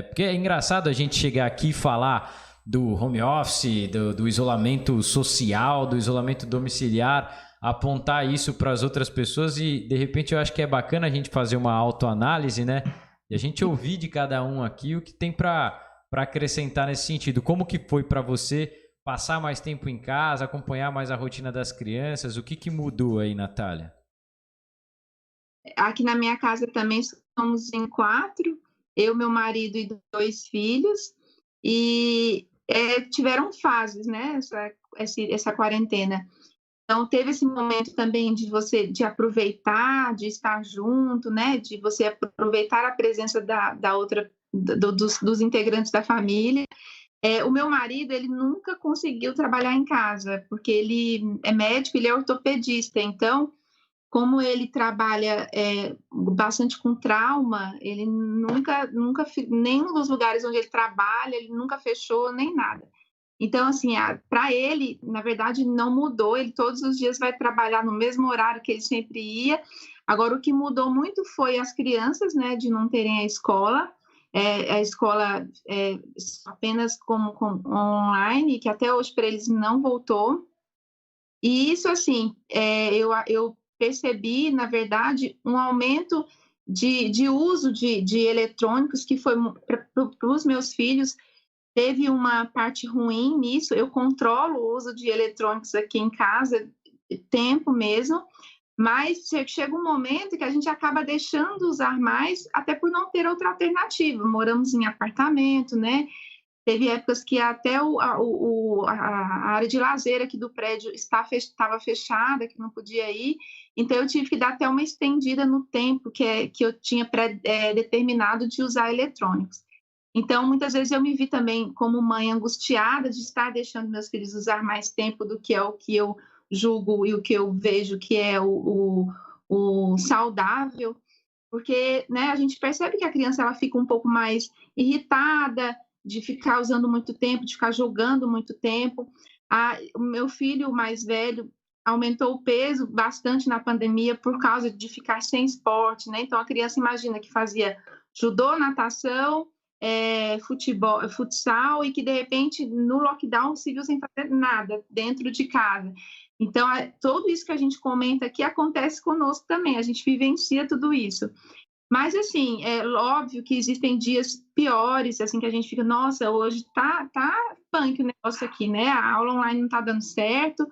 Speaker 2: Porque é engraçado a gente chegar aqui e falar do home office, do isolamento social, do isolamento domiciliar, apontar isso para as outras pessoas e de repente eu acho que é bacana a gente fazer uma autoanálise, né? E a gente ouvir de cada um aqui o que tem para acrescentar nesse sentido. Como que foi para você passar mais tempo em casa, acompanhar mais a rotina das crianças? O que mudou aí, Natália?
Speaker 4: Aqui na minha casa também somos em 4. Eu, meu marido e 2 filhos, e tiveram fases, né, essa quarentena. Então, teve esse momento também de aproveitar, de estar junto, né, de você aproveitar a presença dos integrantes da família. O meu marido, ele nunca conseguiu trabalhar em casa, porque ele é médico, ele é ortopedista, então como ele trabalha bastante com trauma, ele nunca, nenhum dos lugares onde ele trabalha, ele nunca fechou nem nada. Então, assim, para ele, na verdade, não mudou, ele todos os dias vai trabalhar no mesmo horário que ele sempre ia. Agora, o que mudou muito foi as crianças, né, de não terem a escola apenas como online, que até hoje para eles não voltou. E isso, assim, eu percebi, na verdade, um aumento de uso de eletrônicos, que foi para os meus filhos, teve uma parte ruim nisso. Eu controlo o uso de eletrônicos aqui em casa, tempo mesmo, mas chega um momento que a gente acaba deixando de usar mais, até por não ter outra alternativa. Moramos em apartamento, né? Teve épocas que até a área de lazer aqui do prédio estava fechada, que não podia ir. Então, eu tive que dar até uma estendida no tempo que eu tinha determinado de usar eletrônicos. Então, muitas vezes eu me vi também como mãe angustiada de estar deixando meus filhos usar mais tempo do que é o que eu julgo e o que eu vejo que é o saudável. Porque, né, a gente percebe que a criança ela fica um pouco mais irritada, de ficar usando muito tempo, de ficar jogando muito tempo. O meu filho mais velho aumentou o peso bastante na pandemia por causa de ficar sem esporte, né? Então, a criança imagina que fazia judô, natação, futebol, futsal, e que, de repente, no lockdown se viu sem fazer nada dentro de casa. Então, tudo isso que a gente comenta aqui acontece conosco também, a gente vivencia tudo isso. Mas, assim, é óbvio que existem dias piores, assim, que a gente fica, nossa, hoje tá punk o negócio aqui, né? A aula online não tá dando certo.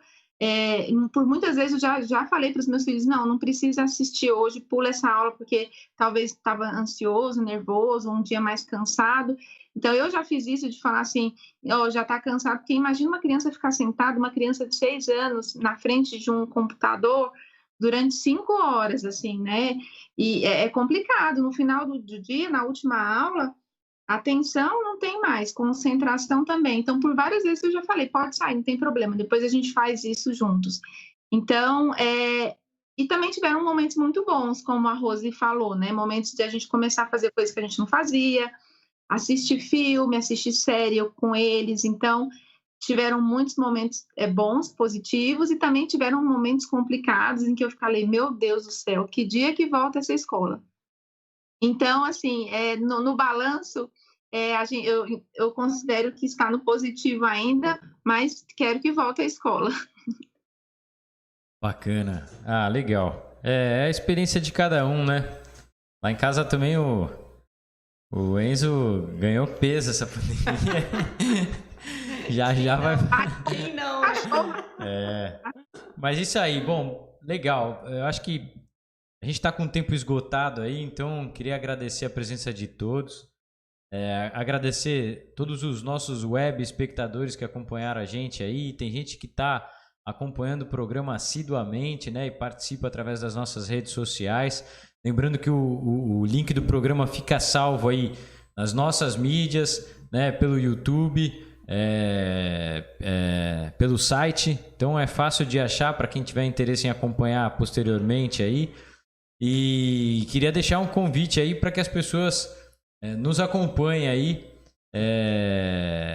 Speaker 4: Por muitas vezes eu já falei para os meus filhos, não precisa assistir hoje, pula essa aula, porque talvez estava ansioso, nervoso, um dia mais cansado. Então, eu já fiz isso de falar assim, já está cansado, porque imagina uma criança ficar sentada, uma criança de 6 anos, na frente de um computador, durante 5 horas, assim, né? E é complicado. No final do dia, na última aula, atenção não tem mais, concentração também. Então, por várias vezes eu já falei, pode sair, não tem problema, depois a gente faz isso juntos. Então, e também tiveram momentos muito bons, como a Rose falou, né? Momentos de a gente começar a fazer coisas que a gente não fazia, assistir filme, assistir série com eles. Então, tiveram muitos momentos bons, positivos, e também tiveram momentos complicados em que eu falei, meu Deus do céu, que dia que volta essa escola? Então, assim, no balanço, eu considero que está no positivo ainda, mas quero que volte à escola.
Speaker 2: Bacana. Ah, legal. É a experiência de cada um, né? Lá em casa também o Enzo ganhou peso essa pandemia. Já vai...
Speaker 3: Aqui não.
Speaker 2: Mas isso aí, bom, legal. Eu acho que a gente está com o tempo esgotado aí, então queria agradecer a presença de todos. Agradecer todos os nossos web espectadores que acompanharam a gente aí. Tem gente que está acompanhando o programa assiduamente, né, e participa através das nossas redes sociais. Lembrando que o link do programa fica salvo aí nas nossas mídias, né, pelo YouTube, pelo site. Então é fácil de achar para quem tiver interesse em acompanhar posteriormente aí. E queria deixar um convite aí para que as pessoas nos acompanhem aí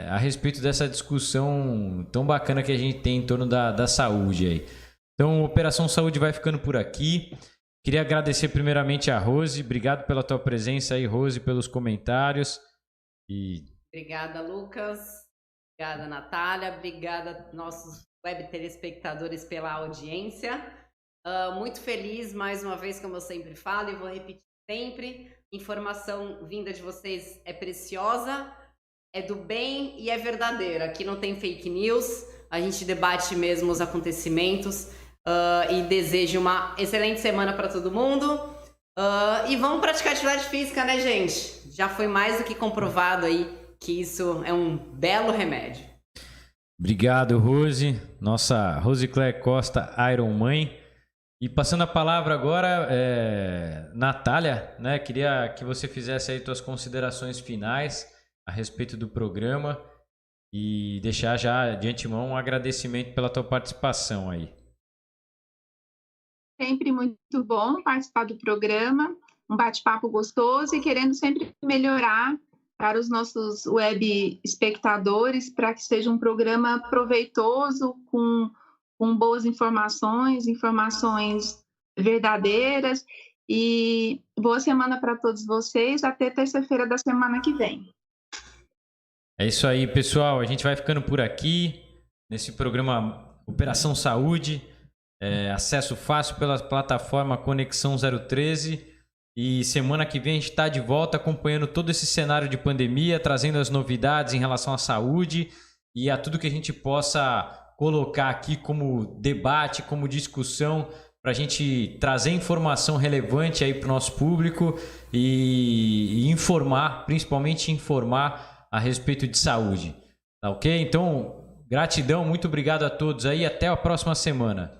Speaker 2: a respeito dessa discussão tão bacana que a gente tem em torno da saúde aí. Então, Operação Saúde vai ficando por aqui. Queria agradecer primeiramente a Rose. Obrigado pela tua presença aí, Rose, pelos comentários.
Speaker 3: Obrigada, Lucas. Obrigada, Natália. Obrigada, nossos web telespectadores, pela audiência. Muito feliz, mais uma vez, como eu sempre falo, e vou repetir sempre. Informação vinda de vocês é preciosa, é do bem e é verdadeira. Aqui não tem fake news, a gente debate mesmo os acontecimentos e desejo uma excelente semana para todo mundo. E vamos praticar atividade física, né, gente? Já foi mais do que comprovado aí que isso é um belo remédio.
Speaker 2: Obrigado, Rose. Nossa Rosicléia Costa, Iron Mãe. E passando a palavra agora, Natália, né? Queria que você fizesse aí suas considerações finais a respeito do programa e deixar já de antemão um agradecimento pela tua participação aí.
Speaker 4: Sempre muito bom participar do programa, um bate-papo gostoso e querendo sempre melhorar para os nossos web espectadores, para que seja um programa proveitoso, com boas informações verdadeiras. E boa semana para todos vocês. Até terça-feira da semana que vem.
Speaker 2: É isso aí, pessoal. A gente vai ficando por aqui nesse programa Operação Saúde. Acesso fácil pela plataforma Conexão 013. E semana que vem a gente está de volta acompanhando todo esse cenário de pandemia, trazendo as novidades em relação à saúde e a tudo que a gente possa colocar aqui como debate, como discussão, para a gente trazer informação relevante aí para o nosso público e informar, principalmente informar a respeito de saúde. Tá ok? Então, gratidão, muito obrigado a todos aí, até a próxima semana.